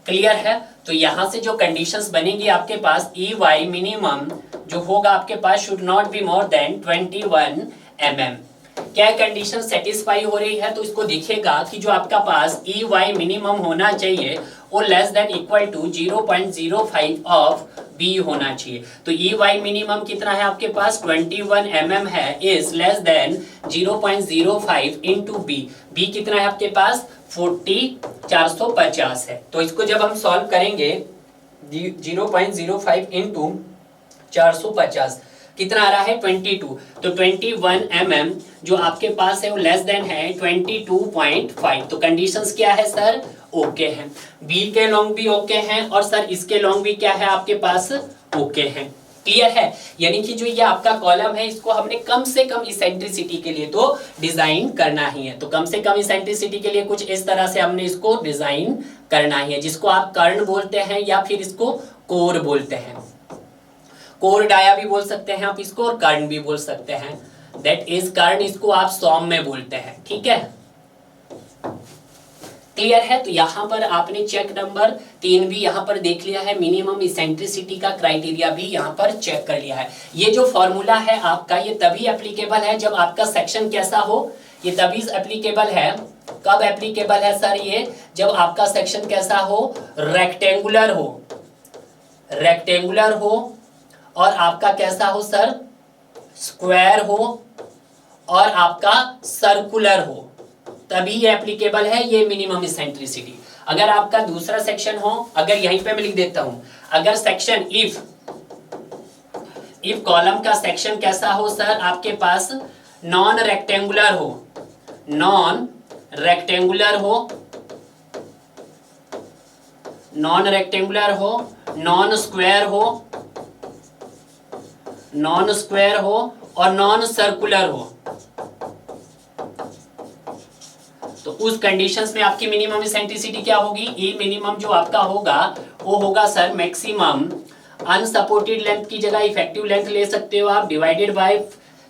Clear है। तो यहाँ से जो कंडीशंस बनेगी आपके पास ई वाई मिनिमम जो होगा आपके पास should not be more than 21 mm। क्या कंडीशन सेटिस्फाई हो रही है तो इसको दिखेगा कि जो आपका पास ई वाई मिनिमम होना चाहिए वो less than equal to 0.05 of B होना चाहिए। तो ई वाई मिनिमम कितना है आपके पास 21 mm है, is less than 0.05 into B, B कितना है आपके पास 450 है। तो इसको जब हम सॉल्व करेंगे 0.05 इंटू 450 कितना आ रहा है 22, तो 21 mm जो आपके पास है वो लेस देन है 22.5। तो कंडीशंस क्या है सर ओके हैं, बी के लॉन्ग भी ओके हैं और सर इसके लॉन्ग भी क्या है आपके पास ओके हैं। क्लियर है, यानी कि जो ये आपका कॉलम है इसको हमने कम से कम इसेंट्रिसिटी के लिए तो डिजाइन करना ही है। तो कम से कम इसेंट्रिसिटी के लिए कुछ इस तरह से हमने इसको डिजाइन करना ही है, जिसको आप कर्ण बोलते हैं या फिर इसको कोर बोलते हैं, कोर डाया भी बोल सकते हैं आप इसको और कर्ण भी बोल सकते हैं, दैट इज कर्ण इसको आप सौम में बोलते हैं। ठीक है, क्लियर है। तो यहाँ पर आपने चेक नंबर 3 भी यहाँ पर देख लिया है, मिनिमम इसेंट्रिसिटी का क्राइटेरिया भी यहाँ पर चेक कर लिया है। ये जो फॉर्मूला है आपका ये तभी एप्लीकेबल है जब आपका सेक्शन कैसा हो, ये तभी एप्लीकेबल है, कब एप्लीकेबल है सर ये, जब आपका सेक्शन कैसा हो रेक्टेंगुलर हो, रेक्टेंगुलर हो और आपका कैसा हो सर स्क्वायर हो और आपका सर्कुलर हो, तभी ये एप्लीकेबल है ये मिनिमम इसेंट्रिसिटी। अगर आपका दूसरा सेक्शन हो, अगर यहीं पे मैं लिख देता हूं, अगर सेक्शन इफ कॉलम का सेक्शन कैसा हो सर आपके पास नॉन रेक्टेंगुलर हो, नॉन रेक्टेंगुलर हो, नॉन रेक्टेंगुलर हो, नॉन स्क्वायर हो, नॉन स्क्वायर हो और नॉन सर्कुलर हो, तो उस कंडीशंस में आपकी मिनिमम इसेंट्रिसिटी क्या होगी, ई मिनिमम जो आपका होगा वो होगा सर मैक्सिमम अनसपोर्टेड लेंथ की जगह इफेक्टिव लेंथ ले सकते हो आप डिवाइडेड बाय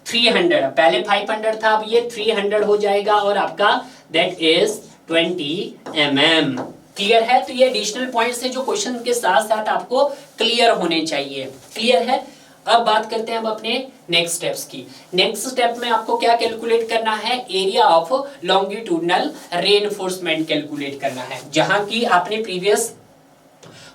300, पहले 500 था अब ये 300 हो जाएगा और आपका दैट इज 20 mm। क्लियर है। तो ये एडिशनल पॉइंट्स है जो क्वेश्चन के साथ साथ आपको क्लियर होने चाहिए। क्लियर है। अब बात करते हैं हम अपने नेक्स्ट स्टेप्स की। नेक्स्ट स्टेप में आपको क्या कैलकुलेट करना है, area of longitudinal reinforcement calculate करना है, जहां की आपने प्रीवियस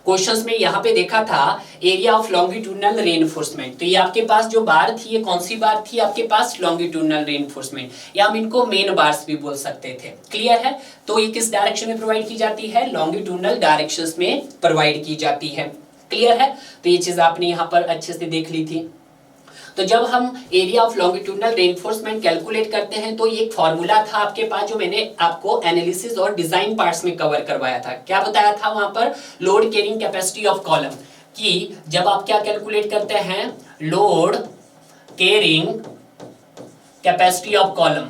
क्वेश्चंस में यहाँ पे देखा था एरिया ऑफ लॉन्गिट्यूडनल रेनफोर्समेंट। तो ये आपके पास जो बार थी ये कौन सी बार थी आपके पास लॉन्गिट्यूडनल रेनफोर्समेंट, या हम इनको मेन बार्स भी बोल सकते थे। क्लियर है। तो ये किस डायरेक्शन में प्रोवाइड की जाती है, लॉन्गिट्यूडनल डायरेक्शंस में प्रोवाइड की जाती है। क्लियर है। तो ये चीज आपने यहाँ पर अच्छे से देख ली थी। तो जब हम area of longitudinal reinforcement calculate करते हैं तो एक फॉर्मूला था आपके पास जो मैंने आपको एनालिसिस और डिजाइन पार्ट्स में कवर करवाया था। क्या बताया था वहां पर, load carrying capacity of column, कि जब आप क्या कैलकुलेट करते हैं load carrying capacity of column,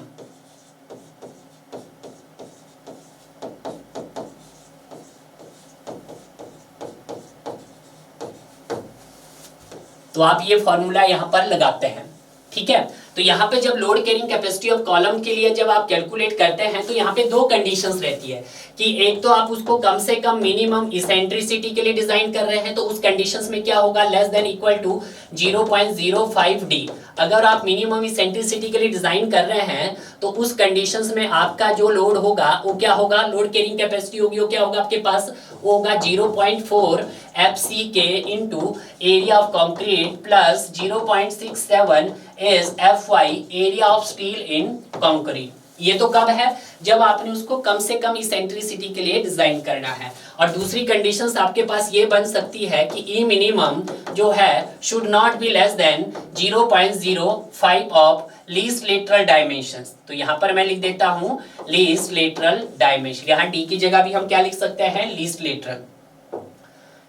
तो आप ये फॉर्मूला यहां पर लगाते हैं। ठीक है। तो यहाँ पे जब load carrying capacity of column के लिए जब आप कैलकुलेट करते हैं तो यहाँ पे दो कंडीशंस रहती है कि एक तो आप उसको कम से कम मिनिमम इसेंट्रिसिटी के लिए डिजाइन कर रहे हैं, तो उस कंडीशंस में क्या होगा less than equal to 0.05 D. अगर आप मिनिमम इसेंट्रिसिटी के लिए डिजाइन कर रहे हैं तो उस कंडीशंस में आपका जो लोड होगा वो क्या होगा, लोड कैरिंग कैपेसिटी होगी वो क्या होगा आपके पास, वो होगा 0.4 FCK into area of concrete plus 0.67 is FY area of steel in concrete. ये तो कब है, जब आपने उसको कम से कम इसेंट्रिसिटी के लिए डिजाइन करना है। और दूसरी कंडीशंस आपके पास ये बन सकती है कि ई मिनिमम जो है should not be less than 0.05 of least lateral dimensions. तो यहाँ पर मैं लिख देता हूँ लीस्ट लेटरल डायमेंशन, यहाँ डी की जगह भी हम क्या लिख सकते हैं, least lateral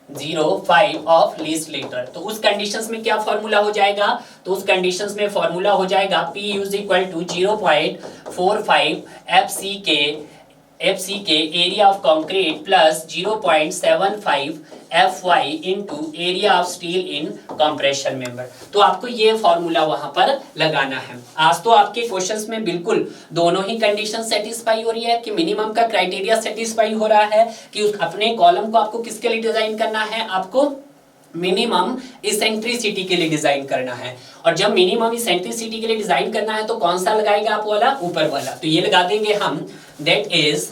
0.5 of least lateral. तो उस कंडीशंस में क्या फॉर्मूला हो जाएगा, तो उस कंडीशंस में फॉर्मूला हो जाएगा P is equal to 0.45 FC के area of concrete plus 0.75 FY into area of steel in compression member. तो आपको ये फॉर्मूला वहां पर लगाना है। आज तो आपके क्वेश्चंस में बिल्कुल दोनों ही कंडीशन सेटिस्फाई हो रही है कि मिनिमम का क्राइटेरिया सेटिस्फाई हो रहा है कि उस अपने कॉलम को आपको किसके लिए डिजाइन करना है, आपको मिनिमम इसेंट्रिसिटी के लिए डिजाइन करना है। और जब मिनिमम इसेंट्रिसिटी के लिए डिजाइन करना है तो कौन सा लगाएगा आप वाला, ऊपर वाला। तो ये लगा देंगे हम, that is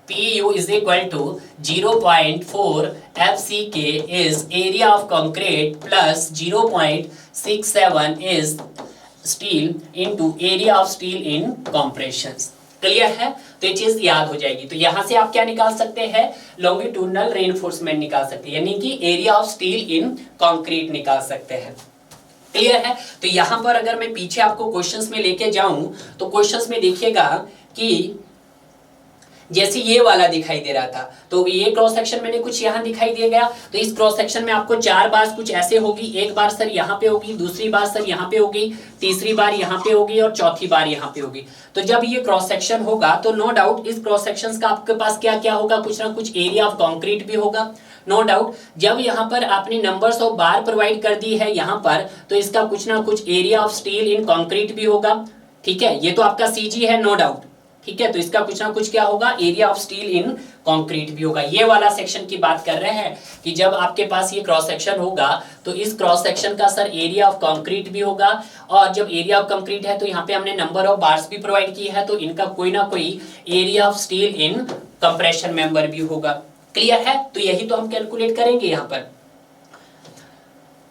PU is equal to 0.4 FCK is area of concrete plus 0.67 is steel into area of steel in compressions। Clear है, तो ये चीज याद हो जाएगी। तो यहां से आप क्या निकाल सकते हैं, लॉन्गिट्यूडनल रेनफोर्समेंट निकाल सकते हैं, यानी कि area of steel in concrete निकाल सकते हैं। क्लियर है। तो यहां पर अगर मैं पीछे आपको क्वेश्चंस में लेके जाऊं तो क्वेश्चंस में देखिएगा कि जैसे ये वाला दिखाई दे रहा था, तो ये क्रॉस सेक्शन मैंने कुछ यहाँ दिखाई दिया गया। तो इस क्रॉस सेक्शन में आपको 4 बार कुछ ऐसे होगी, एक बार सर यहाँ पे होगी, दूसरी बार सर यहाँ पे होगी, तीसरी बार यहाँ पे होगी और चौथी बार यहाँ पे होगी। तो जब ये क्रॉस सेक्शन होगा तो नो डाउट इस क्रॉस सेक्शन का आपके पास क्या क्या होगा, कुछ ना कुछ एरिया ऑफ कॉन्क्रीट भी होगा, नो डाउट। जब यहाँ पर आपने नंबर्स ऑफ बार प्रोवाइड कर दी है यहाँ पर, तो इसका कुछ ना कुछ area of steel in concrete भी होगा। ठीक है, ये तो आपका CG है, नो डाउट। ठीक है, तो इसका कुछ ना कुछ क्या होगा, area of steel in concrete भी होगा। ये वाला सेक्शन की बात कर रहे हैं कि जब आपके पास ये क्रॉस सेक्शन होगा तो इस क्रॉस सेक्शन का सर एरिया ऑफ कंक्रीट भी होगा। और जब एरिया ऑफ कंक्रीट है तो यहाँ पे हमने नंबर ऑफ बार्स भी प्रोवाइड की है, तो इनका कोई ना कोई area of steel in compression member भी होगा। क्लियर है, तो यही तो हम कैलकुलेट करेंगे यहाँ पर।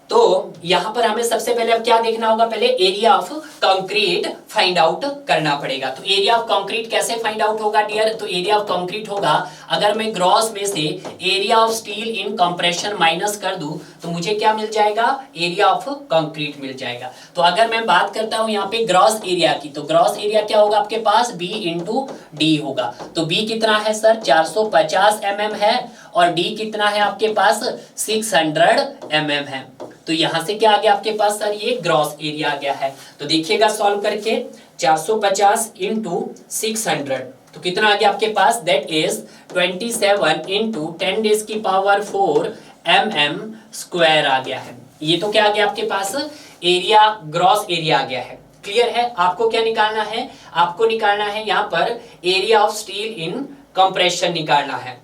तो यहां पर हमें सबसे पहले अब क्या देखना होगा, पहले area of concrete find out करना पड़ेगा। तो एरिया ऑफ कंक्रीट कैसे फाइंड आउट होगा डियर, तो एरिया ऑफ कंक्रीट होगा, अगर मैं ग्रॉस में से area of steel in compression minus कर दूं तो मुझे क्या मिल जाएगा, एरिया ऑफ कंक्रीट मिल जाएगा। तो अगर मैं बात करता हूं यहाँ पे ग्रॉस एरिया की, तो ग्रॉस एरिया क्या होगा आपके पास, B इंटू डी होगा। तो B कितना है सर, 450 mm है, और D कितना है आपके पास, 600 mm है। तो यहां से क्या आ गया आपके पास सर, ये ग्रॉस एरिया आ गया है। तो देखिएगा सॉल्व करके, 450 इंटू 600 तो कितना आ गया आपके पास, दैट इज 27 इंटू 10 डेज की पावर 4 mm स्क्वायर आ गया है। ये तो क्या आ गया आपके पास, एरिया, ग्रॉस एरिया आ गया है। क्लियर है, आपको क्या निकालना है, आपको निकालना है यहाँ पर area of steel in compression निकालना है।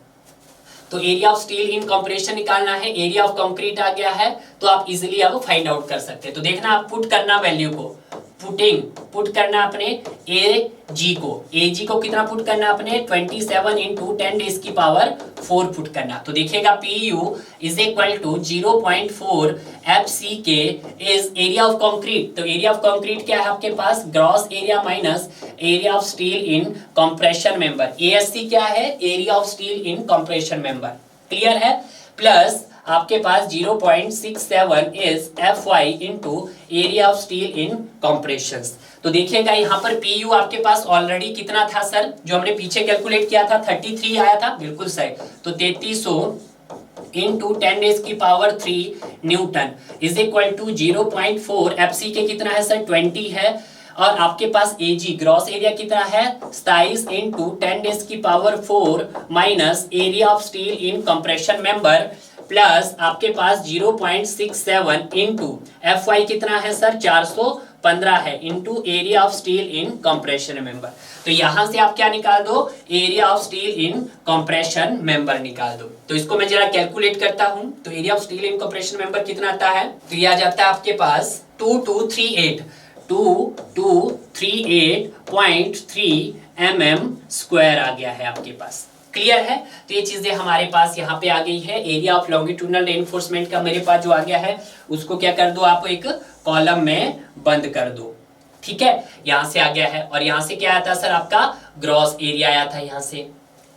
तो area of steel in compression निकालना है, एरिया ऑफ कंक्रीट आ गया है, तो आप इजीली अब फाइंड आउट कर सकते हैं। तो देखना, आप पुट करना वैल्यू को, पुट करना अपने AG को कितना पुट करना अपने, 27 इंटू 10 डेज की पावर 4 पुट करना। तो देखिएगा PU is equal to 0.4 FCK is area of concrete. तो एरिया ऑफ कंक्रीट क्या है आपके पास, gross area minus area of steel in compression member. ASC क्या है, area of steel in compression member. Clear है, प्लस आपके पास 0.67 is FY into area of steel in compressions. तो देखिएगा यहाँ पर PU आपके पास ऑलरेडी कितना था सर, जो हमने पीछे कैलकुलेट किया था 33 आया था, बिल्कुल सही। तो 3300 इंटू 10 डेज की power 3 newton is equal to 0.4 FCK कितना है सर, 20 है। और आपके पास AG ग्रॉस एरिया कितना है, 27 इंटू 10 डेज की power 4 minus area of steel in compression member plus आपके पास 0.67 इंटू FY कितना है सर, 415 है, into area of steel in compression member. तो यहां से आप क्या निकाल दो, area of steel in compression member निकाल दो। तो इसको मैं जरा कैलकुलेट करता हूं, तो area of steel in compression member कितना आता है, तो ये आ जाता है आपके पास 2238.3 mm स्क्वायर आ गया है आपके पास। क्लियर है। तो ये चीजें हमारे पास यहाँ पे आ गई है। एरिया ऑफ लॉन्गिट्यूडनल रेनफोर्समेंट का मेरे पास जो आ गया है उसको क्या कर दो आप, एक कॉलम में बंद कर दो। ठीक है, यहां से आ गया है। और यहां से क्या आता सर, आपका ग्रॉस एरिया आया था यहां से।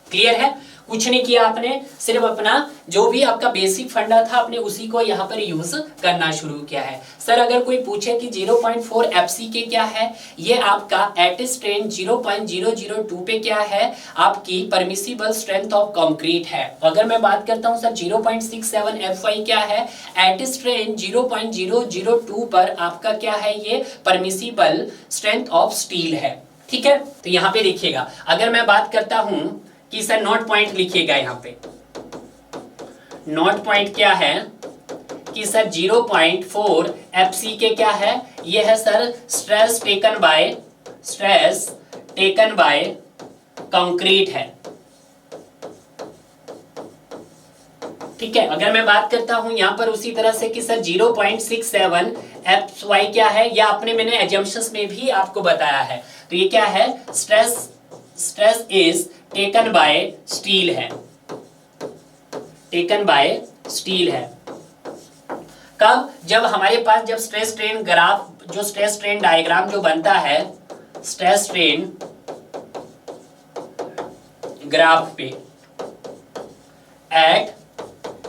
क्लियर है, कुछ नहीं किया आपने, सिर्फ अपना जो भी आपका बेसिक फंडा था आपने उसी को यहाँ पर यूज करना शुरू किया है। सर अगर कोई पूछे कि 0.4 FCK क्या है, ये आपका एट स्ट्रेन 0.002 पे क्या है, आपकी परमिसिबल स्ट्रेंथ ऑफ कंक्रीट है। अगर मैं बात करता हूँ सर 0.67 FY क्या है, एट स्ट्रेन 0.002 पर आपका क्या है, ये परमिसिबल स्ट्रेंथ ऑफ स्टील है। ठीक है, तो यहाँ पे देखिएगा, अगर मैं बात करता हूं कि सर नोट पॉइंट लिखिएगा यहाँ पे, नोट पॉइंट क्या है कि सर 0.4 FCK क्या है, ये है sir stress taken by concrete है। ठीक है, अगर मैं बात करता हूं यहां पर उसी तरह से कि सर 0.67 FY क्या है, या आपने मैंने एजम्पशंस में भी आपको बताया है। तो ये क्या है, stress is taken by steel है, टेकन बाय स्टील है। कब, जब हमारे पास जब स्ट्रेस स्ट्रेन ग्राफ, जो स्ट्रेस स्ट्रेन डायग्राम जो बनता है स्ट्रेस स्ट्रेन ग्राफ पे एट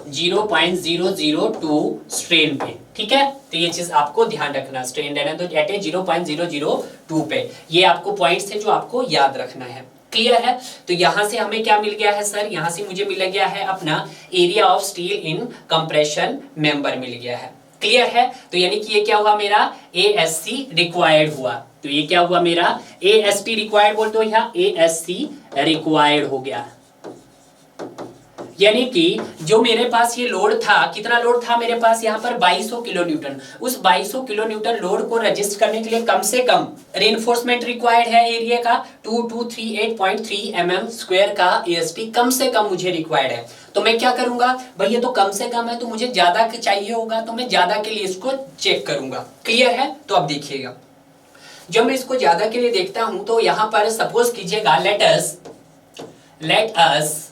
0.002 स्ट्रेन पे। ठीक है, तो ये चीज आपको ध्यान रखना, स्ट्रेन रहना तो एट 0.002 पे, ये आपको पॉइंट्स है जो आपको याद रखना है। क्लियर है, तो यहां से हमें क्या मिल गया है सर, यहां से मुझे मिल गया है अपना area of steel in compression member मिल गया है। क्लियर है, तो यानी कि ये क्या हुआ मेरा, ASC रिक्वायर्ड हुआ। तो ये क्या हुआ मेरा, AST रिक्वायर्ड बोल दो, यहाँ ASC रिक्वायर्ड हो गया। यानी कि जो मेरे पास ये लोड था, कितना लोड था मेरे पास यहाँ पर 2200 किलो न्यूटन, उस 2200 किलो न्यूटन लोड को रजिस्ट करने के लिए कम से कम रेनफोर्समेंट रिक्वायर्ड है एरिया का 2238.3 mm स्क्वायर का AST कम से कम मुझे रिक्वायर्ड है। तो मैं क्या करूंगा भाई, ये तो कम से कम है, तो मुझे ज्यादा चाहिए होगा, तो मैं ज्यादा के लिए इसको चेक करूंगा। क्लियर है, तो अब देखिएगा, जब मैं इसको ज्यादा के लिए देखता हूं तो यहां पर सपोज कीजिएगा, लेट अस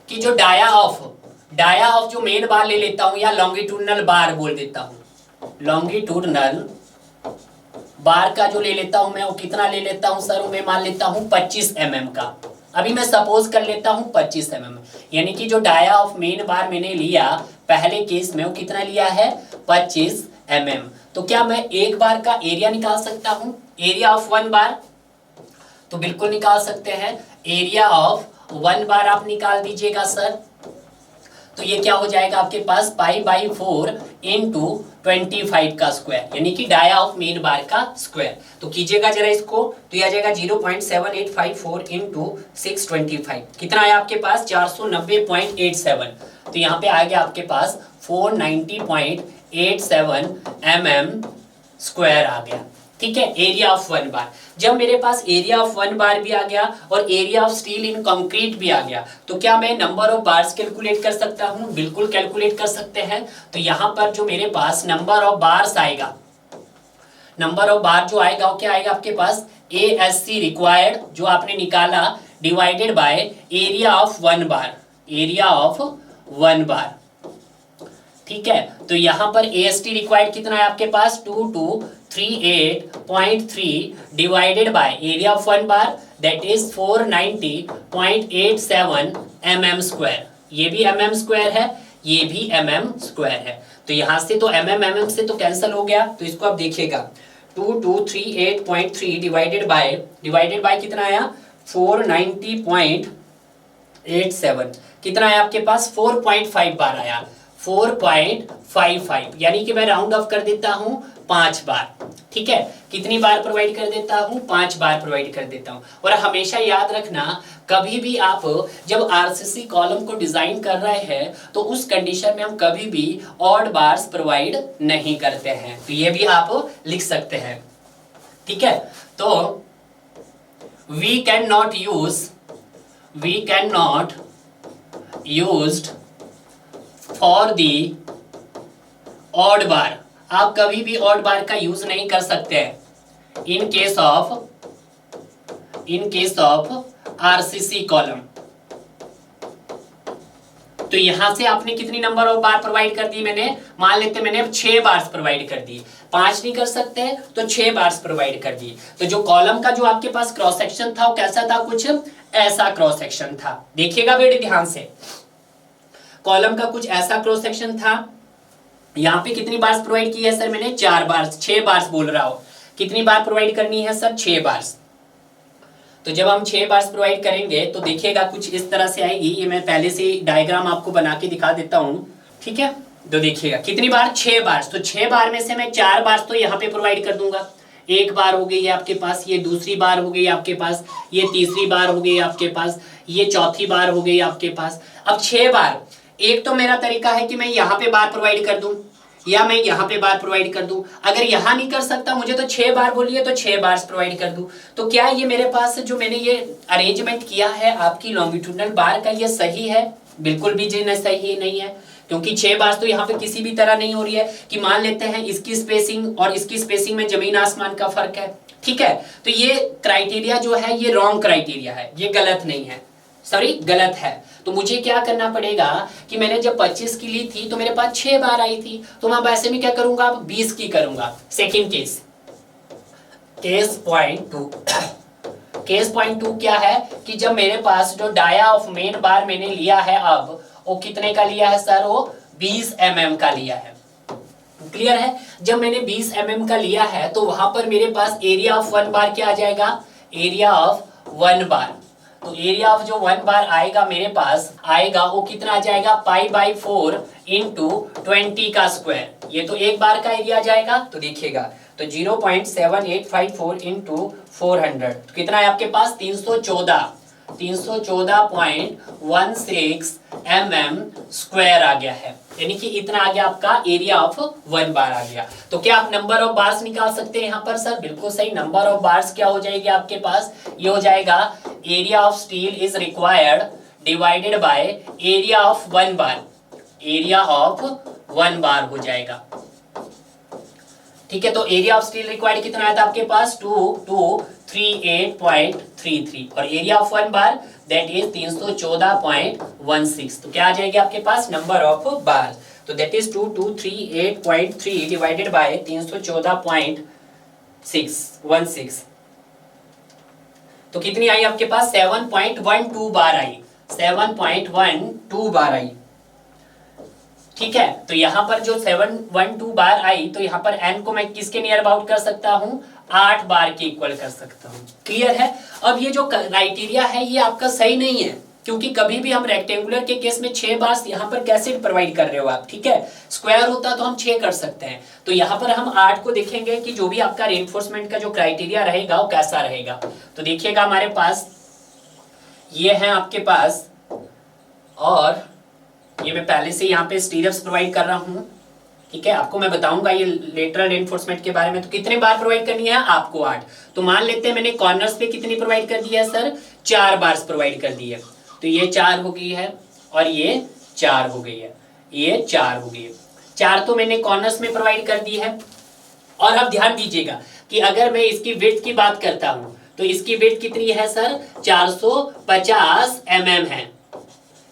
कि जो डाया ऑफ जो मेन बार ले लेता हूं, या लॉन्गिट्यूडनल बार बोल देता हूं, लॉन्गिट्यूडनल बार का जो ले लेता हूं मैं, वो कितना ले लेता हूं सर, मैं मान लेता हूं 25 mm का। अभी मैं सपोज कर लेता हूं 25 mm, यानी कि जो डाया ऑफ मेन बार मैंने लिया पहले केस में, वो कितना लिया है, 25 mm। तो क्या मैं एक बार का एरिया निकाल सकता हूं, एरिया ऑफ 1 बार, तो बिल्कुल निकाल सकते हैं। एरिया ऑफ 1 बार आप निकाल दीजिएगा सर, तो ये क्या हो जाएगा आपके पास, π/4 इंटू 25 का स्क्वायर, यानी कि डाया ऑफ मेन बार का स्क्वायर। तो कीजिएगा जरा इसको, तो ये आ जाएगा 0.7854 इंटू 625, कितना आया आपके पास, 490.87। तो यहाँ पे आ गया आपके पास 490.87 mm स्क्वायर आ गया। ठीक है, एरिया ऑफ 1 बार। जब मेरे पास एरिया ऑफ 1 बार भी आ गया और area of steel in concrete भी आ गया, तो क्या मैं नंबर ऑफ बार्स कैलकुलेट कर सकता हूं, बिल्कुल कैलकुलेट कर सकते हैं। तो यहां पर जो मेरे पास नंबर ऑफ बार्स आएगा, नंबर ऑफ बार जो आएगा वो क्या आएगा आपके पास, ASC रिक्वायर्ड जो आपने निकाला divided by area of 1 bar, area of 1 बार। ठीक है, तो यहां पर AST रिक्वायर्ड कितना है आपके पास, 2238.3 divided by area of 1 bar, that is 490.87 mm square. ये भी mm स्क्वायर है, ये भी mm स्क्वायर है। तो यहां से तो mm से तो कैंसिल हो गया, तो इसको आप देखिएगा 2238.3 डिवाइडेड बाय कितना आया, 490.87, कितना आया आपके पास, 4.5 बार आया, 4.55, यानी कि मैं राउंड ऑफ कर देता हूं 5 बार। ठीक है, कितनी बार प्रोवाइड कर देता हूं, 5 बार प्रोवाइड कर देता हूं। और हमेशा याद रखना, कभी भी आप जब आरसीसी कॉलम को डिजाइन कर रहे हैं तो उस कंडीशन में हम कभी भी ऑड बार्स प्रोवाइड नहीं करते हैं, तो ये भी आप लिख सकते हैं। ठीक है, तो we can not used for the odd bar, आप कभी भी ऑड बार का यूज नहीं कर सकते हैं in case of RCC column. तो यहां से आपने कितनी नंबर ऑफ बार प्रोवाइड कर दी, मैंने मान लेते मैंने 6 बार प्रोवाइड कर दी, 5 नहीं कर सकते तो 6 बार प्रोवाइड कर दी। तो जो कॉलम का जो आपके पास क्रॉस सेक्शन था वो कैसा था, कुछ ऐसा क्रॉस सेक्शन था। देखिएगा बेटे ध्यान से, कॉलम का कुछ ऐसा क्रॉस सेक्शन था। यहाँ पे कितनी बार प्रोवाइड की है सर मैंने, 4 बार, 6 बार बोल रहा हूं। कितनी बार प्रोवाइड करनी है सर, 6 बार। तो जब हम 6 बार प्रोवाइड करेंगे तो देखिएगा कुछ इस तरह से आएगी। ये मैं पहले से डायग्राम आपको बना के दिखा देता हूं, ठीक है। तो देखिएगा कितनी बार, 6 बार। तो 6 बार में से मैं 4 बार तो यहाँ पे प्रोवाइड कर दूंगा। एक बार हो गई है आपके पास, ये दूसरी बार हो गई आपके पास, ये तीसरी बार हो गई आपके पास, ये चौथी बार हो गई आपके पास। अब 6 बार, एक तो मेरा तरीका है कि मैं यहाँ पे बार प्रोवाइड कर दूं या मैं यहाँ पे बार प्रोवाइड कर दूं। अगर यहाँ नहीं कर सकता मुझे तो 6 बार बोलिए तो 6 बार प्रोवाइड कर दूं। तो क्या ये मेरे पास जो मैंने ये अरेंजमेंट किया है आपकी लॉन्गिट्यूडनल बार का, ये सही है? बिल्कुल भी जी नहीं, सही नहीं है, क्योंकि 6 बार तो यहाँ पे किसी भी तरह नहीं हो रही है कि मान लेते हैं इसकी स्पेसिंग और इसकी स्पेसिंग में जमीन आसमान का फर्क है, ठीक है। तो ये क्राइटेरिया जो है ये रॉन्ग क्राइटेरिया है, ये गलत नहीं है, सॉरी गलत है। तो मुझे क्या करना पड़ेगा कि मैंने जब 25 की ली थी तो मेरे पास 6 बार आई थी, तो मैं वैसे में क्या करूंगा, अब 20 की करूंगा। Second case, case point 2। Case point 2 क्या है कि जब मेरे पास जो डाया ऑफ मेन बार मैंने लिया है, अब वो कितने का लिया है सर, वो 20 mm का लिया है। क्लियर है? जब मैंने 20 mm का लिया है तो वहां पर मेरे पास एरिया ऑफ 1 बार क्या आ जाएगा, एरिया ऑफ 1 बार। तो एरिया ऑफ जो 1 बार आएगा मेरे पास आएगा वो कितना आ जाएगा, π/4 इंटू 20 का स्क्वायर। ये तो एक बार का एरिया जाएगा, तो देखिएगा तो 0.7854 इंटू 400 तो कितना है आपके पास, 314.16 mm स्क्वायर आ गया है। यानी कि इतना आ गया आपका एरिया ऑफ 1 बार आ गया। तो क्या आप नंबर ऑफ बार्स निकाल सकते हैं यहाँ पर सर? बिल्कुल सही। नंबर ऑफ बार्स क्या हो जाएगी आपके पास, ये हो जाएगा area of steel is required divided by area of 1 bar. Area of 1 बार हो जाएगा, ठीक है। तो एरिया ऑफ स्टील रिक्वायर्ड कितना आया था आपके पास, 2238.33 और area of 1 bar that is 314.16। तो क्या आ जाएगी आपके पास, नंबर ऑफ बार। तो दैट इज 2238.3 डिवाइडेड बाय 314.16। तो कितनी आई आपके पास, 7.12 बार आई, 7.12 बार आई, ठीक है। तो यहाँ पर जो 712 बार आई तो यहाँ पर n को मैं किसके नियर अबाउट कर सकता हूँ, 8 बार के इक्वल कर सकता हूँ। क्लियर है? अब ये जो क्राइटेरिया है ये आपका सही नहीं है, क्योंकि कभी भी हम रेक्टेंगुलर के केस में 6 बार यहाँ पर कैसे प्रोवाइड कर रहे हो आप, ठीक है। स्क्वायर होता तो हम 6 कर सकते हैं, तो यहाँ पर हम 8 को देखेंगे कि जो भी आपका रेनफोर्समेंट का जो क्राइटेरिया रहेगा वो कैसा रहेगा। तो देखिएगा हमारे पास ये है आपके पास, और ये मैं पहले से यहाँ पे स्टीरअप्स प्रोवाइड कर रहा हूँ, ठीक है। आपको मैं बताऊंगा ये लेटरल रेनफोर्समेंट के बारे में। तो कितने बार प्रोवाइड करनी है आपको, 8। तो मान लेते हैं मैंने कॉर्नर्स पे कितनी प्रोवाइड कर दी है सर, 4 बार प्रोवाइड कर दी है। तो ये 4 हो गई है और ये 4 हो गई है, ये 4 हो गई है। 4 तो मैंने कॉर्नर्स में प्रोवाइड कर दी है। और अब ध्यान दीजिएगा कि अगर मैं इसकी विड्थ की बात करता हूँ तो इसकी विड्थ कितनी है सर, 450 mm है,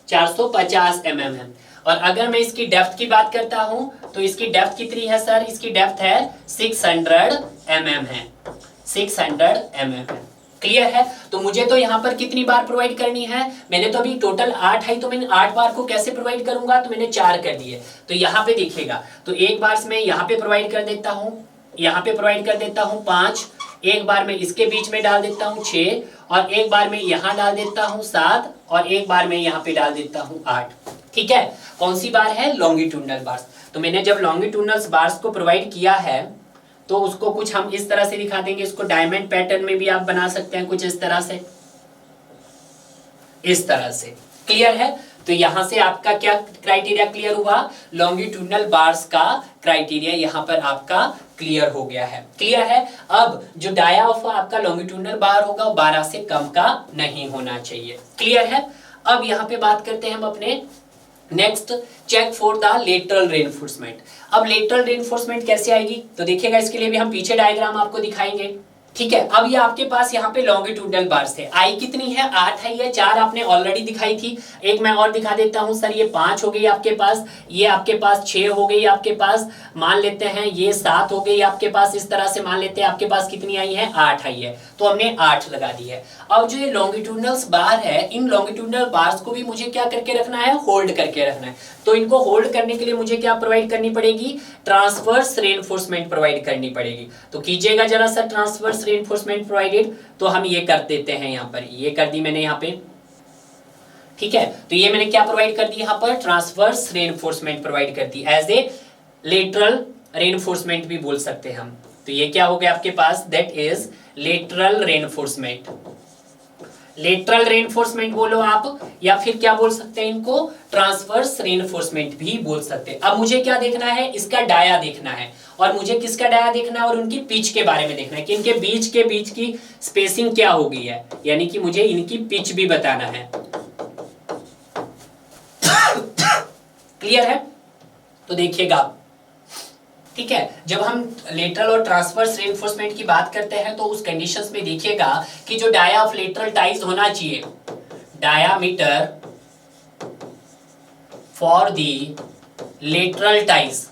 450 mm है। और अगर मैं इसकी डेप्थ की बात करता हूं तो इसकी डेप्थ कितनी है सर, इसकी डेप्थ है 600 mm है, 600 mm है। क्लियर है? तो मुझे तो यहाँ पर कितनी बार प्रोवाइड करनी है, मैंने तो अभी टोटल 8 है, तो मैंने 8 बार को कैसे प्रोवाइड करूंगा, तो मैंने 4 कर दिए। तो यहाँ पे देखिएगा, तो एक बार मैं यहाँ पे प्रोवाइड कर देता हूँ, यहाँ पे प्रोवाइड कर देता हूँ 5, एक बार मैं इसके बीच में डाल देता हूँ 6, और एक बार मैं यहाँ डाल देता हूँ 7, और एक बार मैं यहाँ पे डाल देता हूँ 8। ठीक है, कौन सी बार है, लॉन्गिट्यूडनल बार्स। तो मैंने जब लॉन्गिट्यूडनल बार्स को प्रोवाइड किया है तो उसको कुछ हम इस तरह से दिखा देंगे, इसको डायमंड पैटर्न में भी आप बना सकते हैं कुछ इस तरह से, इस तरह से। क्लियर है? तो यहां से आपका क्या क्राइटेरिया क्लियर हुआ, लॉन्गिट्यूडनल बार्स का क्राइटेरिया यहां पर आपका क्लियर हो गया है। क्लियर है? अब जो डाया ऑफ आपका लॉन्गिट्यूडनल बार होगा वो 12 से कम का नहीं होना चाहिए। क्लियर है? अब यहाँ पे बात करते हैं हम अपने next, check for the lateral reinforcement. अब लेटरल रेनफोर्समेंट कैसे आएगी, तो देखिएगा इसके लिए भी हम पीछे डायग्राम आपको दिखाएंगे। ठीक है। अब ये आपके पास यहाँ पे लॉन्गिट्यूडनल बार्स है। आई कितनी है, 8 है, ये 4 आपने ऑलरेडी दिखाई थी। एक मैं और दिखा देता हूँ सर, ये 5 हो गई आपके पास, ये आपके पास 6 हो गई आपके पास, मान लेते हैं ये 7 हो गई आपके पास, इस तरह से मान लेते हैं आपके पास कितनी आई है, 8 आई है, तो हमने 8 लगा दी है। अब जो ये लॉन्गिट्यूडनल्स बार है, इन लॉन्गिट्यूडनल बार्स को भी मुझे क्या करके रखना है, होल्ड करके रखना है। तो इनको होल्ड करने के लिए मुझे क्या प्रोवाइड करनी पड़ेगी, ट्रांसवर्स रेनफोर्समेंट प्रोवाइड करनी पड़ेगी। तो कीजिएगा जरा सा ट्रांसवर्स रेनफोर्समेंट प्रोवाइडेड, तो हम ये कर देते हैं, यहाँ पर ये कर दी मैंने यहाँ पे, ठीक है। तो ये मैंने क्या प्रोवाइड कर दी यहाँ पर, ट्रांसवर्स रेनफोर्समेंट प्रोवाइड कर दी, एज ए लेटरल रेनफोर्समेंट भी बोल सकते हैं हम। तो ये क्या हो गया आपके पास, that is lateral reinforcement. Lateral reinforcement बोलो आप, या फिर क्या बोल सकते हैं इनको, ट्रांसवर्स रेनफोर्समेंट भी बोल सकते हैं। अब मुझे क्या देखना है, इसका डाया देखना है, और मुझे किसका डाया देखना है, और उनकी पिच के बारे में देखना है कि इनके बीच की स्पेसिंग क्या हो गई है, यानी कि मुझे इनकी पिच भी बताना है। क्लियर है? तो देखिएगा, ठीक है, जब हम लेटरल और ट्रांसवर्स रेनफोर्समेंट की बात करते हैं तो उस कंडीशंस में देखिएगा कि जो डाया ऑफ लेटरल टाइज होना चाहिए, diameter for the lateral ties,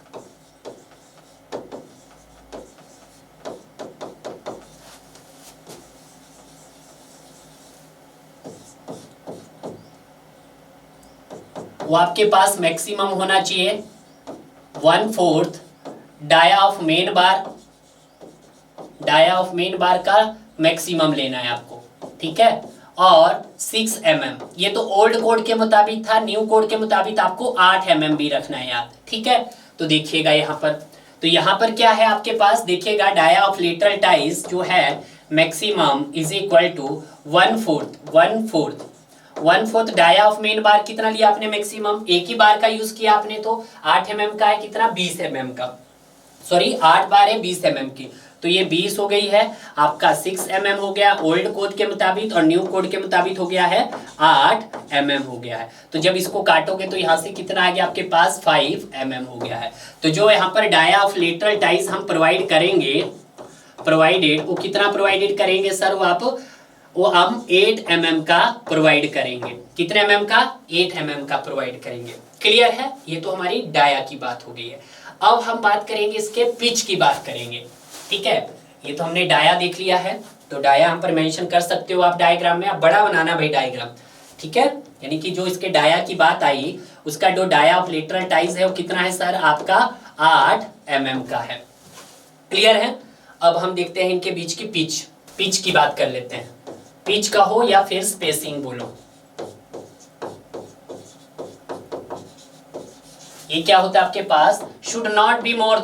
वो आपके पास मैक्सिमम होना चाहिए 1/4 dia of main bar, dia of main bar का मैक्सिमम लेना है आपको, ठीक है। और 6 mm, ये तो ओल्ड कोड के मुताबिक था, न्यू कोड के मुताबिक आपको 8 mm भी रखना है याद, ठीक है। तो देखिएगा यहाँ पर, तो यहाँ पर क्या है आपके पास, देखिएगा डाया ऑफ लेटरल टाइज जो है maximum is equal to 1/4 dia of main bar कितना लिया आपने मैक्सिमम, एक ही बार का यूज किया आपने, तो 8 mm का है, कितना 20 mm का, सॉरी 8 बार है 20 mm की, तो ये 20 हो गई है आपका, 6 mm हो गया ओल्ड कोड के मुताबिक, और न्यू कोड के मुताबिक हो गया है 8 mm हो गया है। तो जब इसको काटोगे तो यहाँ से कितना आ गया आपके पास, 5 mm हो गया है। तो जो यहाँ पर डाया ऑफ लेटरल टाइज हम प्रोवाइड करेंगे, प्रोवाइडेड, वो कितना प्रोवाइडेड करेंगे सर, वो हम 8 mm का प्रोवाइड करेंगे। कितने mm का, 8 mm का प्रोवाइड करेंगे। क्लियर है? ये तो हमारी डाया की बात हो गई है। अब हम बात करेंगे इसके पिच की बात करेंगे, ठीक है। ये तो हमने डाया देख लिया है, तो डाया यहाँ पर मेंशन कर सकते हो आप डायग्राम में, आप बड़ा बनाना भाई डायग्राम, ठीक है। यानी कि जो इसके डाया की बात आई, उसका जो डाया ऑफ लेटरल टाइज है वो कितना है सर आपका, 8 mm का है। क्लियर है? अब हम देखते हैं इनके बीच की पिच की बात कर लेते हैं। पिच का हो या फिर स्पेसिंग बोलो, ये क्या होता है आपके पास, should not be more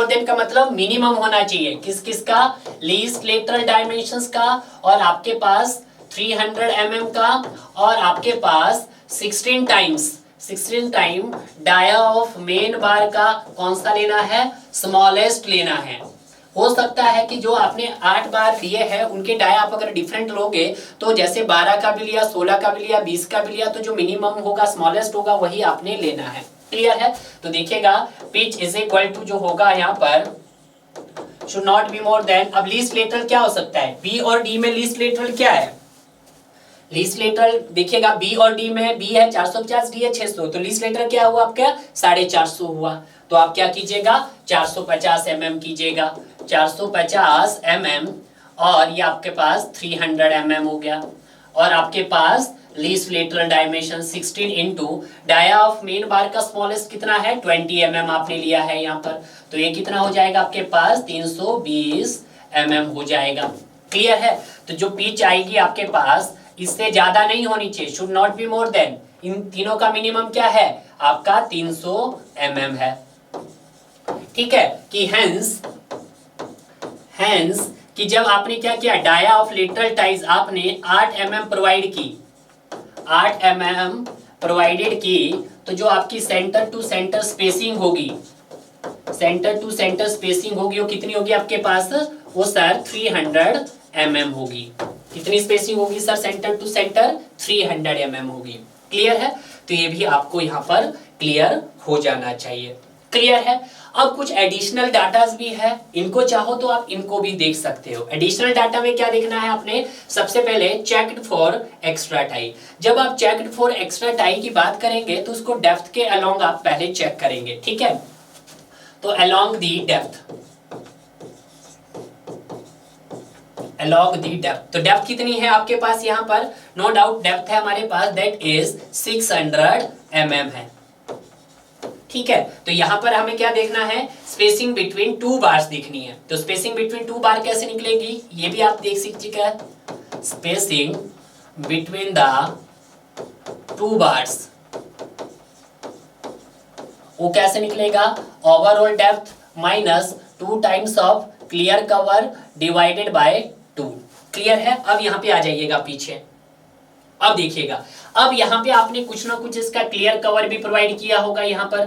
than का मतलब मिनिमम होना चाहिए, किस का, लीस्ट लेटरल डायमेंशंस का, और आपके पास 300 mm का, और आपके पास 16 time dia of main bar का कौन सा लेना है, स्मॉलेस्ट लेना है। हो सकता है कि जो आपने 8 बार लिए हैं उनके डाया आप अगर डिफरेंट लोगे, तो जैसे 12 का भी लिया, 16 का भी लिया, 20 का भी लिया, तो जो मिनिमम होगा, स्मॉलेस्ट होगा, वही आपने लेना है। क्लियर है? तो देखिएगा पिच इज इक्वल टू जो होगा यहाँ पर, should not be more then, अब लीस्ट लेटरल क्या हो सकता है, बी और डी में लीस्ट लेटरल क्या है, लीस्ट लेटरल देखिएगा बी और डी में, बी है 450, डी है 600, तो लीस्ट लेटरल क्या हुआ आपका, 450 हुआ। तो आप क्या कीजिएगा, 450 mm कीजिएगा, 450 mm, और ये आपके पास 300 mm हो गया, और आपके पास least lateral dimension 16 into dia of main bar का स्मॉलेस्ट कितना है, 20 mm आपने लिया है यहाँ पर, तो ये कितना हो जाएगा आपके पास, 320 mm हो जाएगा। क्लियर है? तो जो पिच आएगी आपके पास, इससे ज्यादा नहीं होनी चाहिए, should not be more than, इन तीनों का मिनिमम क्या है आपका, 300 mm है, ठीक है। कि हेंस कि जब आपने क्या किया, डाया ऑफ लेटरल टाइज आपने 8 mm प्रोवाइड की, 8 mm प्रोवाइडेड की, तो जो आपकी सेंटर टू सेंटर स्पेसिंग होगी, वो कितनी होगी आपके पास, वो सर 300 mm होगी। कितनी स्पेसिंग होगी sir, centre to centre 300 mm होगी। क्लियर है? तो ये भी आपको यहाँ पर क्लियर हो जाना चाहिए। क्लियर है। अब कुछ एडिशनल डाटाज भी है, इनको चाहो तो आप इनको भी देख सकते हो। एडिशनल डाटा में क्या देखना है आपने, सबसे पहले चेक्ड फॉर एक्स्ट्रा टाई। जब आप चेक्ड फॉर एक्स्ट्रा टाई की बात करेंगे तो उसको डेप्थ के अलोंग आप पहले चेक करेंगे, ठीक है। तो along the depth, along the depth, तो डेप्थ कितनी है आपके पास यहाँ पर, नो डाउट डेप्थ है हमारे पास, दैट इज 600 mm है, ठीक है। तो यहाँ पर हमें क्या देखना है, स्पेसिंग बिटवीन टू बार्स देखनी है। तो स्पेसिंग बिटवीन टू बार कैसे निकलेगी, ये भी आप देख सकते, spacing between the two bars, वो कैसे निकलेगा, overall depth minus 2 times of clear cover divided by 2। Clear है। अब यहाँ पे आ जाइएगा पीछे, अब देखिएगा, अब यहाँ पे आपने कुछ ना कुछ इसका क्लियर कवर भी प्रोवाइड किया होगा यहाँ पर,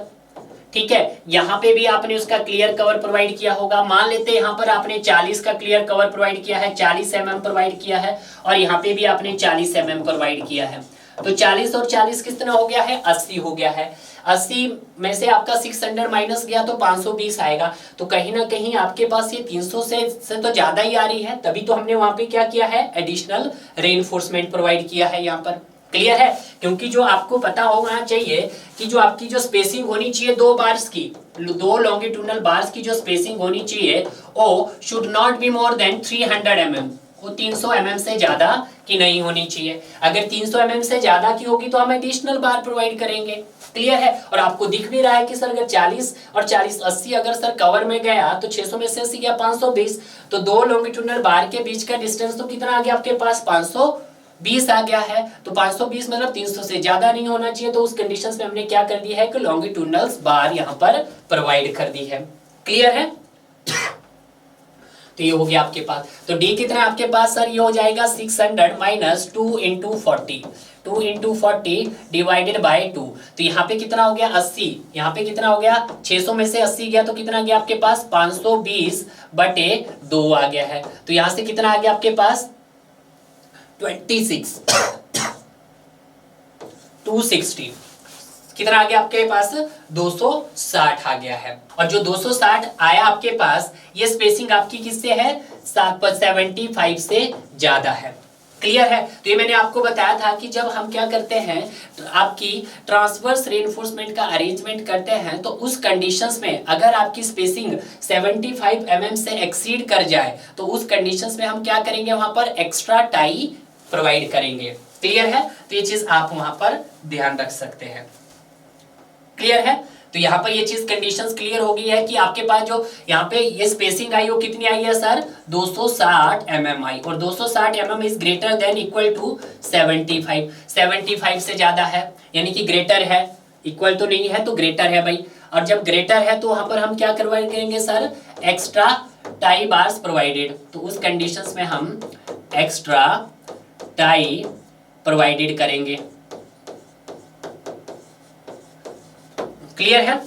ठीक है। यहाँ पे भी आपने उसका क्लियर कवर प्रोवाइड किया होगा। मान लेते हैं यहाँ पर आपने 40 का क्लियर कवर प्रोवाइड किया है, 40 mm प्रोवाइड किया है, और यहाँ पे भी आपने 40 mm प्रोवाइड किया है। तो 40 और 40 कितना हो गया है, 80 हो गया है। 80 में से आपका 600 माइनस गया तो 520 आएगा। तो कहीं ना कहीं आपके पास ये 300 से तो ज्यादा ही आ रही है, तभी तो हमने वहां पे क्या किया है, एडिशनल रेइंफोर्समेंट प्रोवाइड किया है यहाँ पर। क्लियर है। क्योंकि जो आपको पता होना चाहिए कि जो आपकी जो स्पेसिंग होनी चाहिए दो बार्स की, दो लॉन्गिट्यूडनल बार्स की जो स्पेसिंग होनी चाहिए वो should not be more then 300 mm, वो 300 mm से ज्यादा की नहीं होनी चाहिए। अगर 300 mm से ज्यादा की होगी तो हम एडिशनल बार प्रोवाइड करेंगे। क्लियर है। और आपको दिख भी रहा है कि सर अगर 40 और 40 80 अगर सर कवर में गया तो 600 में से 80 गया 520, तो दो लॉन्गिट्यूडनल बार के बीच का डिस्टेंस तो कितना आ गया आपके पास, 520 आ गया है। तो 520 मतलब 300 से ज्यादा नहीं होना चाहिए। तो उस कंडीशंस में हमने क्या कर दिया है कि लॉन्गिट्यूडनल बार यहाँ पर प्रोवाइड कर दी है। क्लियर है। तो ये हो गया आपके पास। तो डी कितना है आपके पास सर, ये हो जाएगा 600 minus 2 into 40, 2 into 40 divided by 2। तो यहाँ पे कितना हो गया 80, यहाँ पे कितना हो गया 600 में से 80 गया तो कितना गया आपके पास 520 बटे 2 आ गया है। तो यहाँ से कितना आ गया आपके पास 26 260, कितना आ गया आपके पास 260 आ गया है। और जो 260 आया आपके पास, ये स्पेसिंग आपकी किससे है 75 से ज्यादा है। क्लियर है। तो ये मैंने आपको बताया था कि जब हम क्या करते हैं तो आपकी ट्रांसवर्स रेइंफोर्समेंट का अरेंजमेंट करते हैं तो उस कंडीशंस में अगर आपकी स्पेसिंग 75 mm से एक्सीड कर जाए तो उस कंडीशंस में हम क्या करेंगे, वहां पर एक्स्ट्रा टाई प्रोवाइड करेंगे। क्लियर है। तो ये चीज आप वहां पर ध्यान रख सकते हैं। क्लियर है। तो यहाँ पर ये चीज कंडीशंस क्लियर हो गई है कि आपके पास जो यहाँ पे ये स्पेसिंग आई वो कितनी आई है सर 260 mm आई, और 260 mm is greater than equal to 75, 75 से ज्यादा है यानी कि ग्रेटर है, इक्वल तो नहीं है तो ग्रेटर है भाई। और जब ग्रेटर है तो वहां पर हम क्या प्रोवाइड करेंगे sir, extra tie bars provided. तो उस कंडीशंस में हम एक्स्ट्रा टाई प्रोवाइडेड करेंगे। क्लियर है।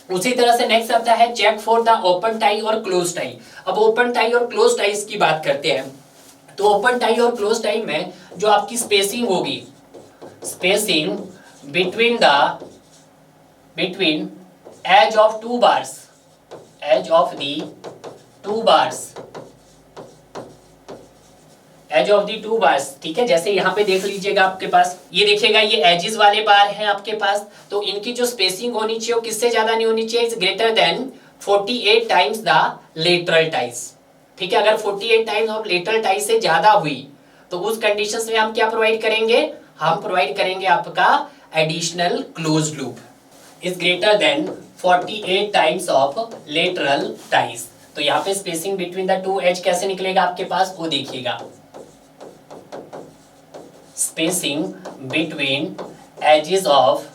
उसी तरह से नेक्स्ट आता है check for the open tie और क्लोज टाई। अब ओपन टाई और क्लोज टाइज की बात करते हैं। तो ओपन टाई और क्लोज टाई में जो आपकी स्पेसिंग होगी, spacing between edge of two bars, edge of the two bars, edge of the two bars, ठीक है। जैसे यहाँ पे देख लीजिएगा आपके पास, ये देखिएगा ये एजिस वाले बार हैं आपके पास, तो इनकी जो स्पेसिंग होनी चाहिए वो किससे ज्यादा नहीं होनी चाहिए, is greater than 48 times the lateral ties. ठीक है। अगर 48 टाइम्स ऑफ लेटरल टाइज से ज्यादा हुई तो उस कंडीशंस में हम क्या प्रोवाइड करेंगे, हम प्रोवाइड करेंगे आपका additional close loop is greater than 48 times of lateral ties. तो यहाँ पे spacing between the two edge कैसे निकलेगा आपके पास, वो देखिएगा, spacing between edges of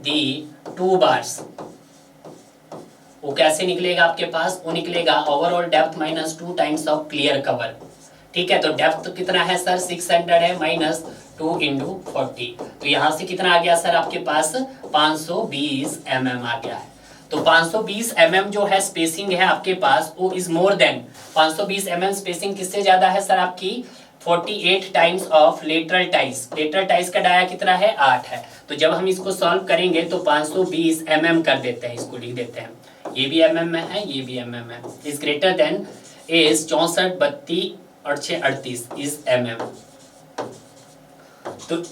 the two bars, वो कैसे निकलेगा आपके पास, वो निकलेगा overall depth minus 2 times of clear cover. ठीक है। तो डेप्थ कितना है सर 600 है माइनस 2 इंटू 40, तो यहां से कितना आ गया सर आपके पास 520 mm आ गया है। तो 520 mm जो है स्पेसिंग है आपके पास वो is more than 520 mm spacing किससे ज्यादा है सर आपकी 48 times of lateral ties. Lateral ties का डाया कितना है 8 है। तो जब हम इसको सॉल्व करेंगे तो 520 mm कर देते हैं, इसको लिख देते हैं, ये भी mm में है, ये भी mm है। इज ग्रेटर देन इज 64 32 और 6 38 इज mm। तो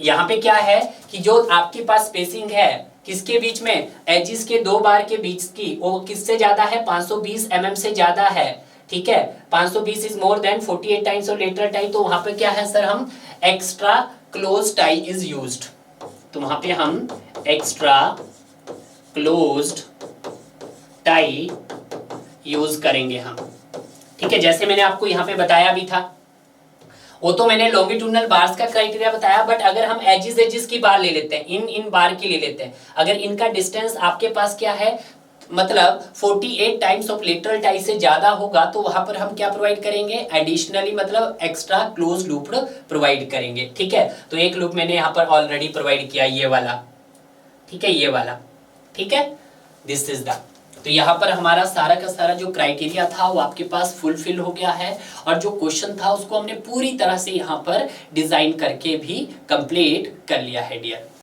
यहाँ पे क्या है कि जो आपके पास स्पेसिंग है किसके बीच में, एजिस के दो बार के बीच की, वो किससे ज्यादा है, 520 mm से ज्यादा है। ठीक है, 520 is more than 48 times of lateral tie. तो वहां पे क्या है सर, हम extra close tie is used. तो वहां पे हम एक्स्ट्रा क्लोज्ड टाई यूज करेंगे हम। ठीक है, जैसे मैंने आपको यहाँ पे बताया भी था, वो तो मैंने लॉन्गिट्यूडनल बार्स का क्राइटेरिया बताया, बट अगर हम एजिस की बार ले लेते हैं, इन बार की ले लेते हैं, अगर इनका डिस्टेंस आपके पास क्या है, मतलब 48 टाइम्स ऑफ लेटरल टाई से ज्यादा होगा, तो वहां पर हम क्या प्रोवाइड करेंगे, एडिशनली मतलब एक्स्ट्रा क्लोज लूप प्रोवाइड करेंगे। ठीक है, तो एक लूप मैंने यहाँ पर ऑलरेडी प्रोवाइड किया, ये वाला। ठीक है, ये वाला। ठीक है, दिस इज द। तो यहाँ पर हमारा सारा का सारा जो क्राइटेरिया था वो आपके पास फुलफिल हो गया है, और जो क्वेश्चन था उसको हमने पूरी तरह से यहाँ पर डिजाइन करके भी कंप्लीट कर लिया है डियर।